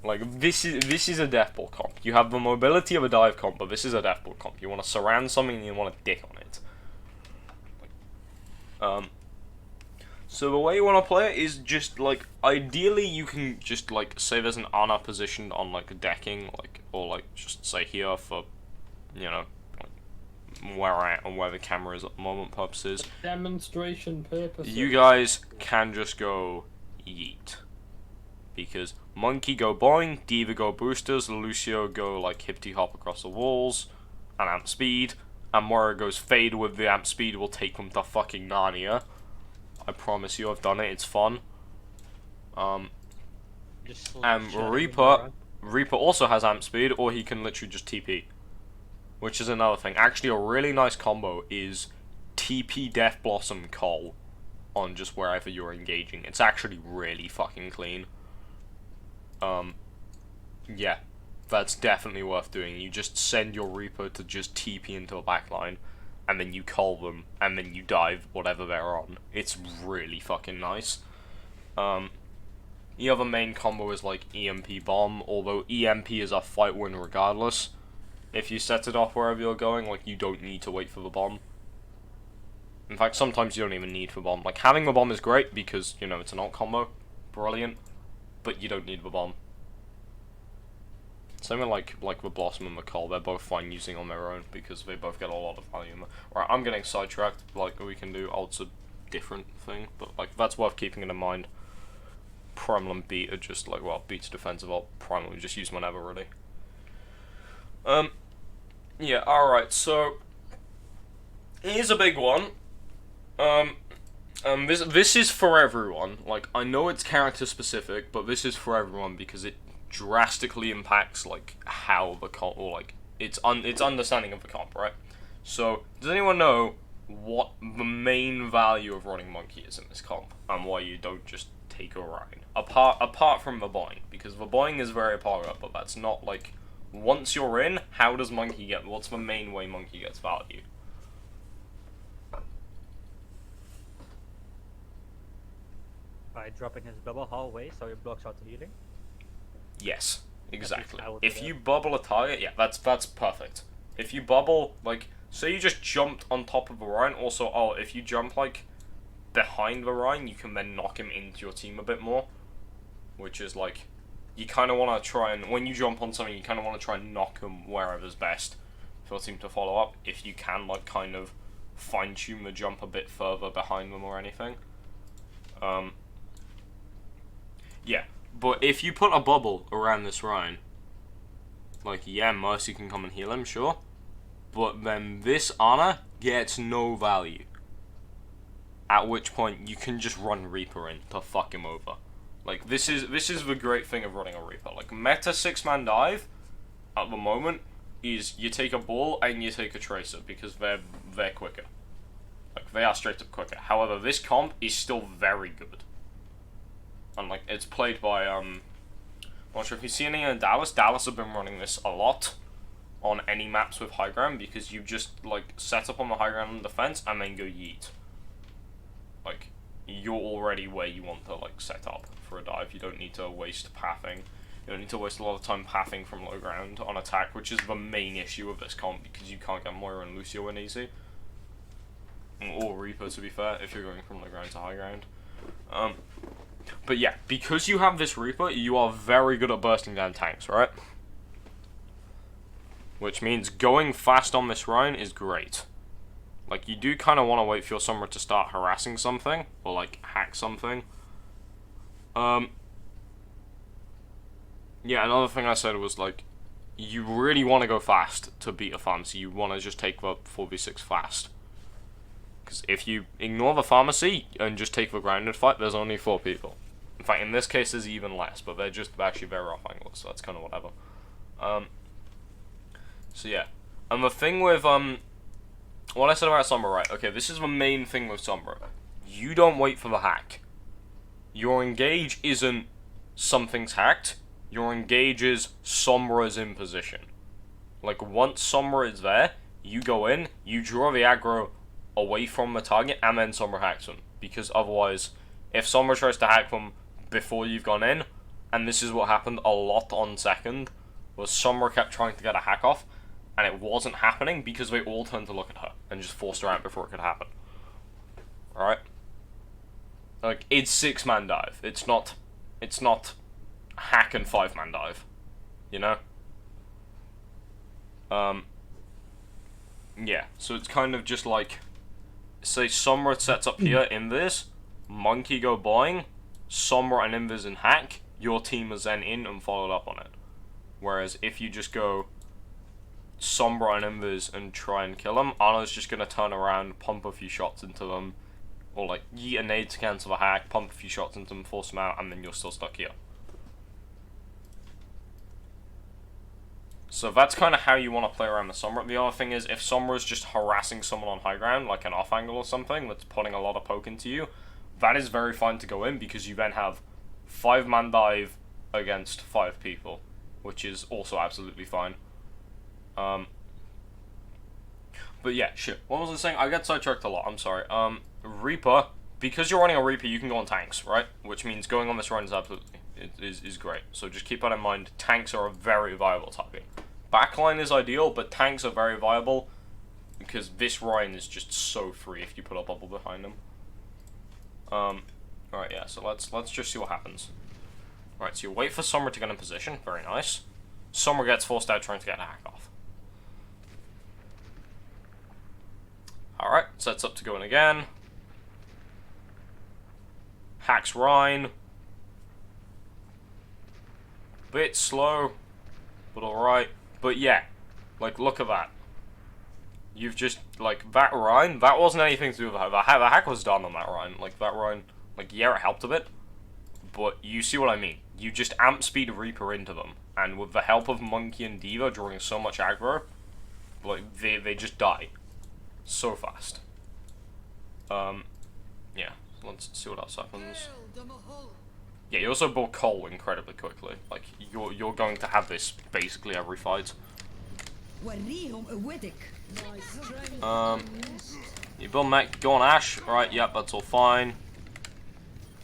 like this is a death ball comp. You have the mobility of a dive comp, but this is a death ball comp. You want to surround something and you want to dick on it. So the way you want to play it is just like ideally you can just like say there's an Ana positioned on like a decking, like or like just say here for, you know, like where the camera is at the moment purposes. Demonstration purposes. You guys can just go yeet. Because Monkey go boing, Diva go boosters, Lucio go like hippity hop across the walls, and amp speed, and Moira goes fade with the amp speed will take them to fucking Narnia. I promise you I've done it, it's fun. And Reaper also has amp speed, or he can literally just TP. Which is another thing. Actually, a really nice combo is TP Death Blossom Cole on just wherever you're engaging. It's actually really fucking clean. Yeah, that's definitely worth doing. You just send your Reaper to just TP into a backline, and then you call them, and then you dive whatever they're on. It's really fucking nice. The other main combo is like EMP Bomb, although EMP is a fight win regardless. If you set it off wherever you're going, like, you don't need to wait for the bomb. In fact, sometimes you don't even need the bomb. Like, having the bomb is great because, you know, it's an alt combo. Brilliant. But you don't need the bomb. Same with, like the Blossom and McCall, they're both fine using on their own because they both get a lot of value. Right, I'm getting sidetracked. Like, we can do alt's a different thing, but, like, that's worth keeping in mind. Primal and Beat are just, like, well, Beat's defensive alt, Primal we just use whenever, really. Yeah, alright, so here's a big one. This is for everyone. Like, I know it's character specific, but this is for everyone because it drastically impacts like how the comp, or like its understanding of the comp, right? So, does anyone know what the main value of running Monkey is in this comp, and why you don't just take Orion? Apart from the boing, because the boing is very power, but that's not like. Once you're in, how does Monkey get? What's the main way Monkey gets value? By dropping his bubble hallway so it blocks out the healing. Yes, exactly. I would do If that. you bubble a target, yeah, that's perfect. If you bubble, like, say you just jumped on top of Orion, also, oh, if you jump, like, behind Orion, you can then knock him into your team a bit more. Which is, like, you kind of want to try and, when you jump on something, you kind of want to try and knock them wherever's best for your team to follow up, if you can, like, kind of fine-tune the jump a bit further behind them or anything. Yeah, but if you put a bubble around this Ryan, like, yeah, Mercy can come and heal him, sure, but then this Ana gets no value. At which point, you can just run Reaper in to fuck him over. Like, this is the great thing of running a Reaper. Like, meta 6-man dive, at the moment, is you take a Bull and you take a Tracer, because they're quicker. Like, they are straight up quicker. However, this comp is still very good. And, like, it's played by, I'm not sure if you've seen any in Dallas. Dallas have been running this a lot on any maps with high ground, because you just, like, set up on the high ground and defense, and then go yeet. Like, you're already where you want to, like, set up for a dive. You don't need to waste pathing. You don't need to waste a lot of time pathing from low ground on attack, which is the main issue of this comp, because you can't get Moira and Lucio in easy. Or Reaper, to be fair, if you're going from low ground to high ground. But yeah, because you have this Reaper, you are very good at bursting down tanks, right? Which means going fast on this Rhine is great. Like, you do kind of want to wait for your Sombra to start harassing something, or, like, hack something. Yeah, another thing I said was, like, you really want to go fast to beat a pharmacy. You want to just take the 4v6 fast. Because if you ignore the pharmacy and just take the grounded fight, there's only 4 people. In fact, in this case, there's even less, but they're just actually very off angles, so that's kind of whatever. So yeah. And the thing with, what I said about Sombra, right? Okay, this is the main thing with Sombra. You don't wait for the hack. Your engage isn't something's hacked. Your engage is Sombra's in position. Like, once Sombra is there, you go in, you draw the aggro away from the target and then Sombra hacks them. Because otherwise, if Sombra tries to hack them before you've gone in, and this is what happened a lot on second, was Sombra kept trying to get a hack off, and it wasn't happening because they all turned to look at her and just forced her out before it could happen. Alright? Like, it's 6-man dive. It's not hack and 5-man dive. You know? Yeah, so it's kind of just like, say Sombra sets up here, Invis, Monkey go boing, Sombra and Invis in hack, your team is then in and followed up on it. Whereas if you just go Sombra and Invis and try and kill them, Anna's just gonna turn around, pump a few shots into them, or like yeet a nade to cancel the hack, pump a few shots into them, force them out, and then you're still stuck here. So that's kind of how you want to play around the Sombra. The other thing is, if Sombra is just harassing someone on high ground, like an off angle or something, that's putting a lot of poke into you, that is very fine to go in, because you then have 5-man dive against 5 people, which is also absolutely fine. But yeah, shit. What was I saying? I get sidetracked a lot, I'm sorry. Reaper, because you're running a Reaper, you can go on tanks, right? Which means going on this run is absolutely, is great. So just keep that in mind. Tanks are a very viable target. Backline is ideal, but tanks are very viable because this Ryan is just so free if you put a bubble behind him. Alright, yeah, so let's just see what happens. Alright, so you wait for Sombra to get in position, very nice. Sombra gets forced out trying to get a hack off. Alright, sets up to go in again. Hacks Rhine. Bit slow, but alright. But yeah, like, look at that. You've just, like, that Rhine, that wasn't anything to do with that. The hack was done on that Rhine. Like, that Rhine, like, yeah, it helped a bit. But you see what I mean. You just amp speed Reaper into them. And with the help of Monkey and D.Va drawing so much aggro, like, they just die. So fast. Yeah, let's see what else happens. Yeah, you also build coal incredibly quickly. Like, you're going to have this basically every fight. You build mech, go on Ash, right, yep, that's all fine.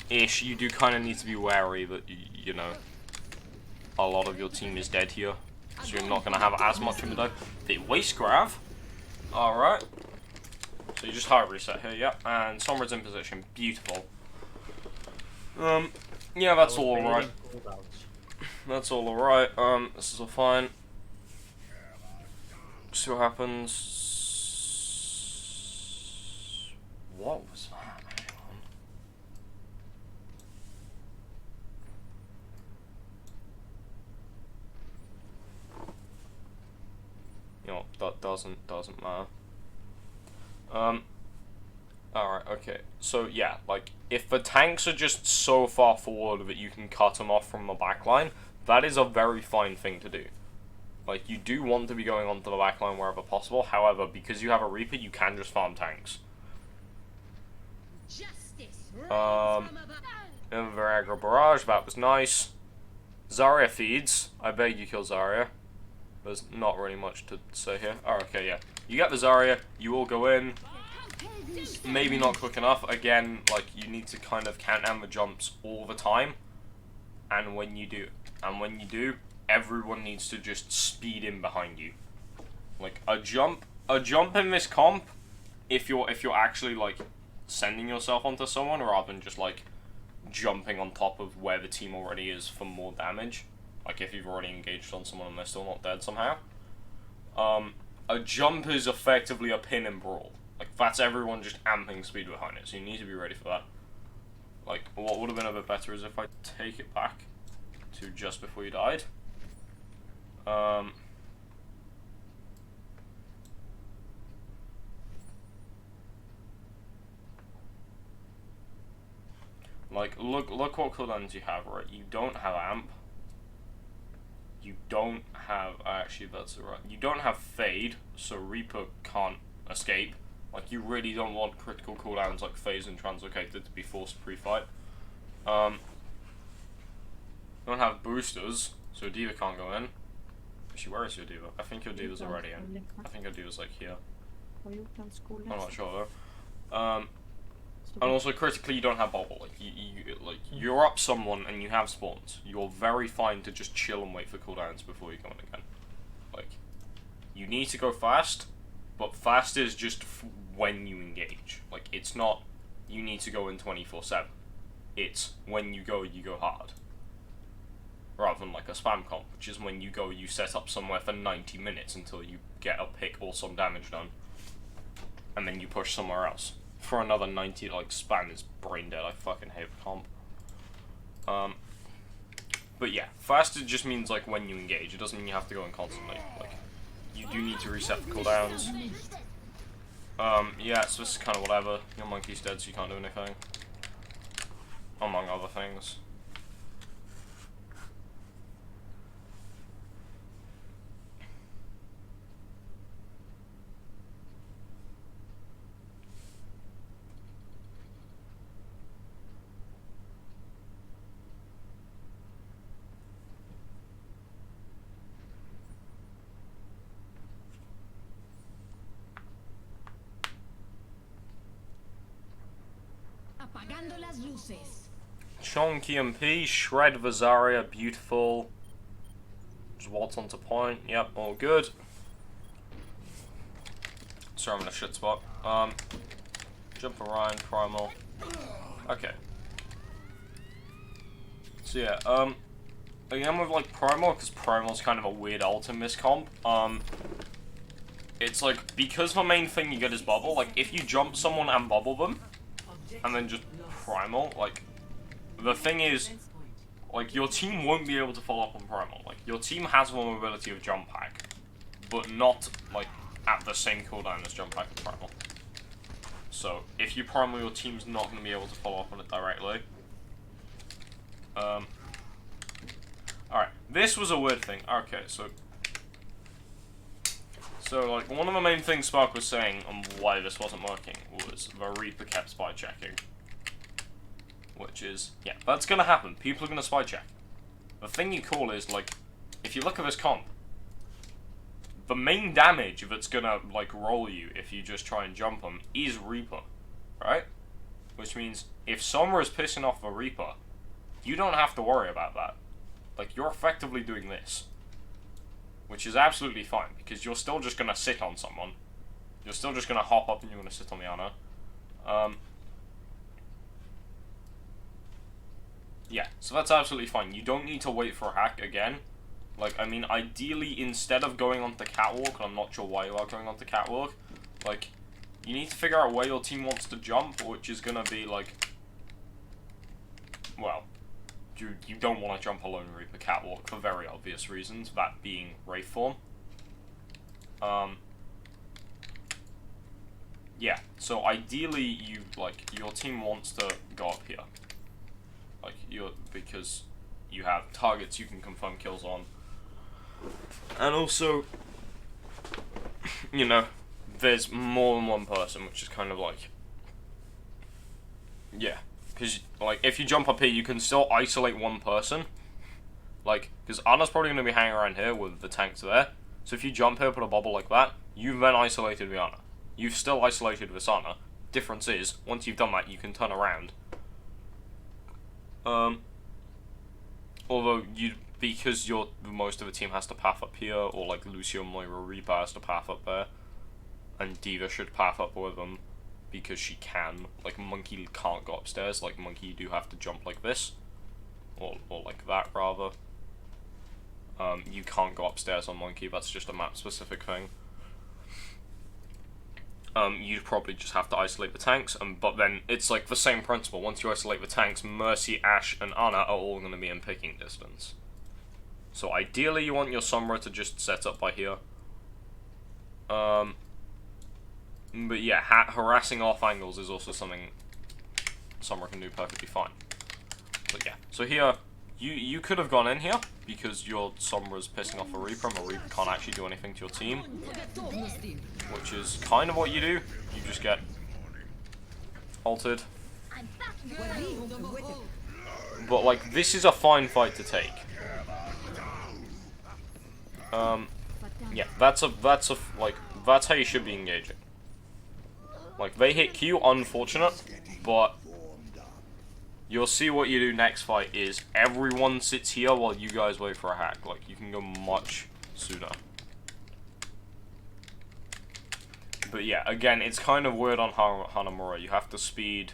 Ish, you do kind of need to be wary that, you know, a lot of your team is dead here. So you're not going to have as much in the dive. The waste grab. Alright. So you just hard reset here, yep, and Sombra's in position. Beautiful. Yeah, that's all alright. That's all alright. This is all fine. See what happens. What was that? Hang on. You know, that doesn't matter. Alright, okay. So, yeah, like, if the tanks are just so far forward that you can cut them off from the backline, that is a very fine thing to do. Like, you do want to be going onto the backline wherever possible, however, because you have a Reaper, you can just farm tanks. Aggro Barrage, that was nice. Zarya feeds. I beg you kill Zarya. There's not really much to say here. Oh, okay, yeah. You get the Zarya, you all go in. Maybe not quick enough. Again, like, you need to kind of count down the jumps all the time. And when you do, everyone needs to just speed in behind you. Like, a jump in this comp, if you're actually, like, sending yourself onto someone rather than just, like, jumping on top of where the team already is for more damage. Like, if you've already engaged on someone and they're still not dead somehow. A jump is effectively a pin in Brawl. Like, that's everyone just amping speed behind it, so you need to be ready for that. Like, what would have been a bit better is if I take it back to just before you died. Like, look what cooldowns you have, right? You don't have amp. You don't have, actually that's right. You don't have fade, so Reaper can't escape. Like, you really don't want critical cooldowns like phase and translocated to be forced pre-fight. You don't have boosters, so D.Va can't go in. Actually, where is your D.Va? I think your D.Va's already in. I think your D.Va's like here. I'm not sure though. And also critically, you don't have bubble. Like you're up someone and you have spawns. You're very fine to just chill and wait for cooldowns before you go in again. Like, you need to go fast, but fast is just when you engage. Like, it's not you need to go in 24/7. It's when you go hard. Rather than like a spam comp, which is when you set up somewhere for 90 minutes until you get a pick or some damage done, and then you push somewhere else for another 90. Like, spam is brain dead. I fucking hate the comp. But yeah, faster just means like when you engage. It doesn't mean you have to go in constantly. Like, you do need to reset the cooldowns. Yeah, so this is kind of whatever. Your monkey's dead, so you can't do anything. Among other things. Apagando las luces. Chonky MP, Shred Vazaria, beautiful. Just waltz onto point, yep, all good. Sorry, I'm in a shit spot. Jump Orion, Primal. Okay. So yeah, again with like Primal, because Primal's kind of a weird ult in this comp, it's like, because the main thing you get is bubble, like if you jump someone and bubble them, and then just Primal, like, the thing is, like, your team won't be able to follow up on Primal. Like, your team has vulnerability of Jump Pack, but not, like, at the same cooldown as Jump Pack and Primal. So, if you Primal, your team's not going to be able to follow up on it directly. Alright, this was a weird thing. Okay, so, like, one of the main things Spark was saying on why this wasn't working was the Reaper kept spy checking. Which is, yeah, that's gonna happen. People are gonna spy check. The thing you call is, like, if you look at this comp, the main damage that's gonna, like, roll you if you just try and jump them is Reaper, right? Which means, if Sombra is pissing off the Reaper, you don't have to worry about that. Like, you're effectively doing this. Which is absolutely fine, because you're still just gonna sit on someone. You're still just gonna hop up and you're gonna sit on the Ana. Yeah, so that's absolutely fine. You don't need to wait for a hack again. Like, I mean, ideally, instead of going onto the catwalk, and I'm not sure why you are going onto the catwalk, like, you need to figure out where your team wants to jump, which is gonna be, like, well, you don't want to jump a Lone Reaper catwalk for very obvious reasons, that being Wraith form. Yeah, so ideally, your team wants to go up here. Like, because you have targets you can confirm kills on. And also, you know, there's more than one person, which is kind of like, yeah. Because, like, if you jump up here, you can still isolate one person. Like, because Ana's probably going to be hanging around here with the tanks there. So if you jump here, put a bubble like that, you've then isolated the Ana. You've still isolated this Ana. Difference is, once you've done that, you can turn around. Although, because most of the team has to path up here, or like Lucio, Moira, Reaper has to path up there. And D.Va should path up with them. Because she can. Like, Monkey can't go upstairs. Like, Monkey, you do have to jump like this. Or like that, rather. You can't go upstairs on Monkey. That's just a map-specific thing. You'd probably just have to isolate the tanks. But then, it's like the same principle. Once you isolate the tanks, Mercy, Ashe, and Ana are all going to be in picking distance. So, ideally, you want your Sombra to just set up by here. But yeah, harassing off angles is also something Sombra can do perfectly fine. But yeah, so here, you could have gone in here, because your Sombra's pissing off a Reaper, and a Reaper can't actually do anything to your team. Which is kind of what you do. You just get ulted. But like, this is a fine fight to take. Yeah, that's how you should be engaging. Like, they hit Q, unfortunate, but you'll see what you do next fight is everyone sits here while you guys wait for a hack. Like, you can go much sooner. But yeah, again, it's kind of weird on Hanamura. You have to speed.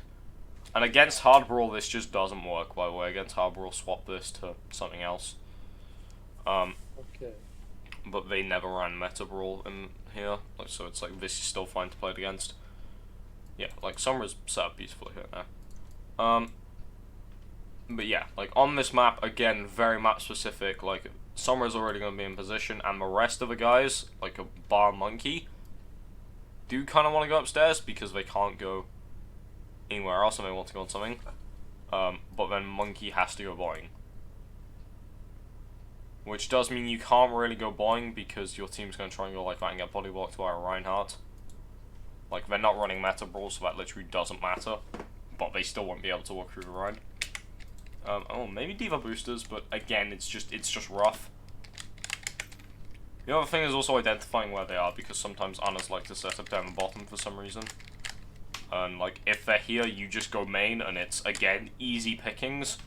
And against Hard Brawl, this just doesn't work, by the way. Against Hard Brawl, swap this to something else. Okay. But they never ran Meta Brawl in here. Like, so it's like, this is still fine to play it against. Yeah, like, Sombra's set up beautifully here now. But yeah, like, on this map, again, very map specific. Like, Sombra's already going to be in position, and the rest of the guys, like a bar monkey, do kind of want to go upstairs because they can't go anywhere else and they want to go on something. But then monkey has to go boing. Which does mean you can't really go boing because your team's going to try and go like that and get body blocked by a Reinhardt. Like, they're not running meta brawl, so that literally doesn't matter. But they still won't be able to walk through the Rhine. Oh, maybe D.Va boosters, but again, it's just rough. The other thing is also identifying where they are, because sometimes Annas like to set up down the bottom for some reason. And, like, if they're here, you just go main, and it's, again, easy pickings.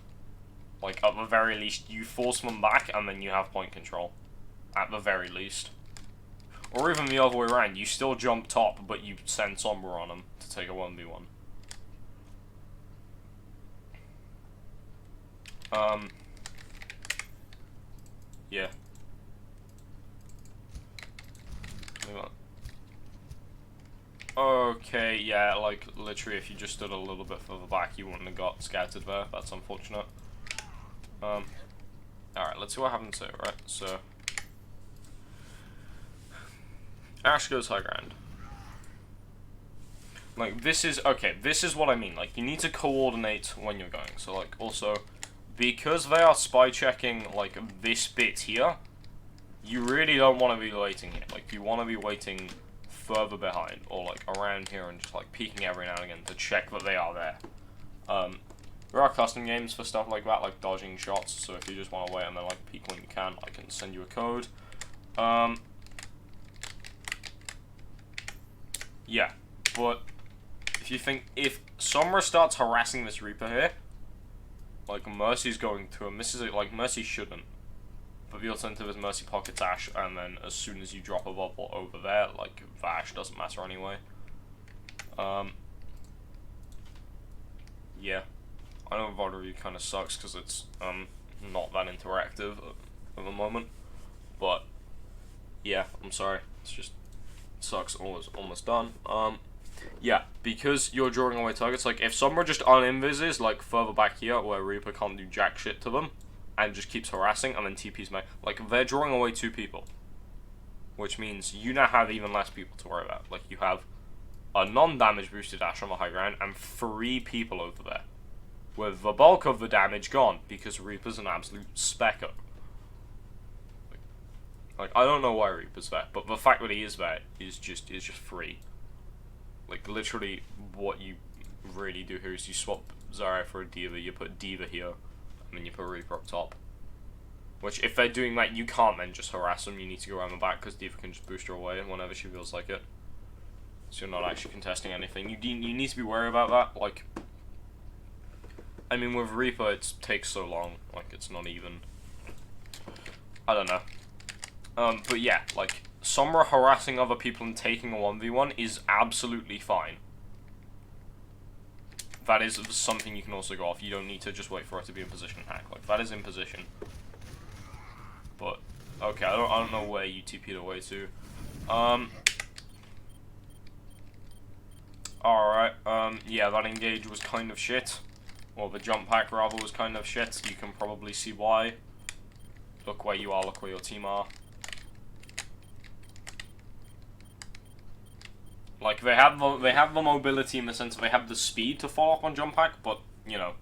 Like, at the very least, you force them back, and then you have point control. At the very least. Or even the other way around, you still jump top, but you send Sombra on them to take a 1v1. Yeah. Okay, yeah, like, literally, if you just stood a little bit further back, you wouldn't have got scouted there. That's unfortunate. Alright, let's see what happens here, right? So, Ash goes high ground. Like, this is, okay, this is what I mean. Like, you need to coordinate when you're going. So, like, also, because they are spy checking, like, this bit here, you really don't want to be waiting here. Like, you want to be waiting further behind, or, like, around here and just, like, peeking every now and again to check that they are there. There are custom games for stuff like that, like dodging shots, so if you just want to wait and then, like, peek when you can, I can send you a code. Yeah, but if you think, if Sombra starts harassing this Reaper here, like, Mercy's going to him. This is, like, Mercy shouldn't. But the alternative is Mercy pockets Ash, and then as soon as you drop a bubble over there, like, Ash doesn't matter anyway. Yeah. I know VOD review kind of sucks because it's, not that interactive at the moment. But, yeah, I'm sorry. It's just, sucks, almost done. Yeah, because you're drawing away targets, like, if Sombra just uninvises, like, further back here, where Reaper can't do jack shit to them, and just keeps harassing, and then TP's like, they're drawing away 2 people. Which means you now have even less people to worry about. Like, you have a non-damage boosted Ash on the high ground, and 3 people over there. With the bulk of the damage gone, because Reaper's an absolute specker. Like, I don't know why Reaper's there, but the fact that he is there is just free. Like, literally, what you really do here is you swap Zarya for a D.Va, you put D.Va here, and then you put Reaper up top. Which, if they're doing that, you can't then just harass them, you need to go around the back, because D.Va can just boost her away whenever she feels like it. So you're not actually contesting anything. You need to be wary about that, like, I mean, with Reaper, it takes so long, like, it's not even, I don't know. But yeah, like, Sombra harassing other people and taking a 1v1 is absolutely fine. That is something you can also go off. You don't need to just wait for it to be in position and hack. Like, that is in position. But, okay, I don't know where you TP'd away to. Alright, yeah, that engage was kind of shit. Well, the jump pack, rather, was kind of shit. You can probably see why. Look where you are, look where your team are. Like, they have the mobility in the sense that they have the speed to follow up on jump pack, but, you know,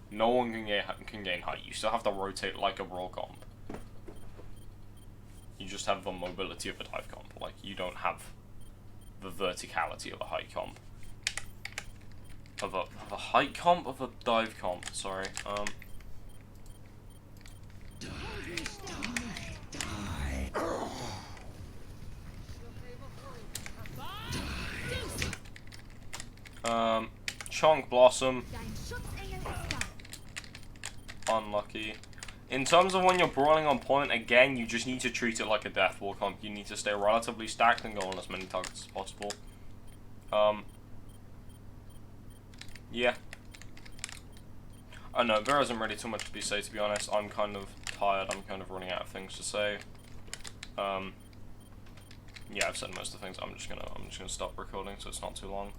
no one can gain height. You still have to rotate like a brawl comp. You just have the mobility of a dive comp. Like, you don't have the verticality of a height comp. Of a height comp? Of a dive comp, sorry. Chunk Blossom. Dein Schutzengel ist da. Unlucky. In terms of when you're brawling on point, again, you just need to treat it like a death wall comp. You need to stay relatively stacked and go on as many targets as possible. Yeah. I know, there isn't really too much to be said, to be honest. I'm kind of tired. I'm kind of running out of things to say. Yeah, I've said most of the things. I'm just gonna stop recording so it's not too long.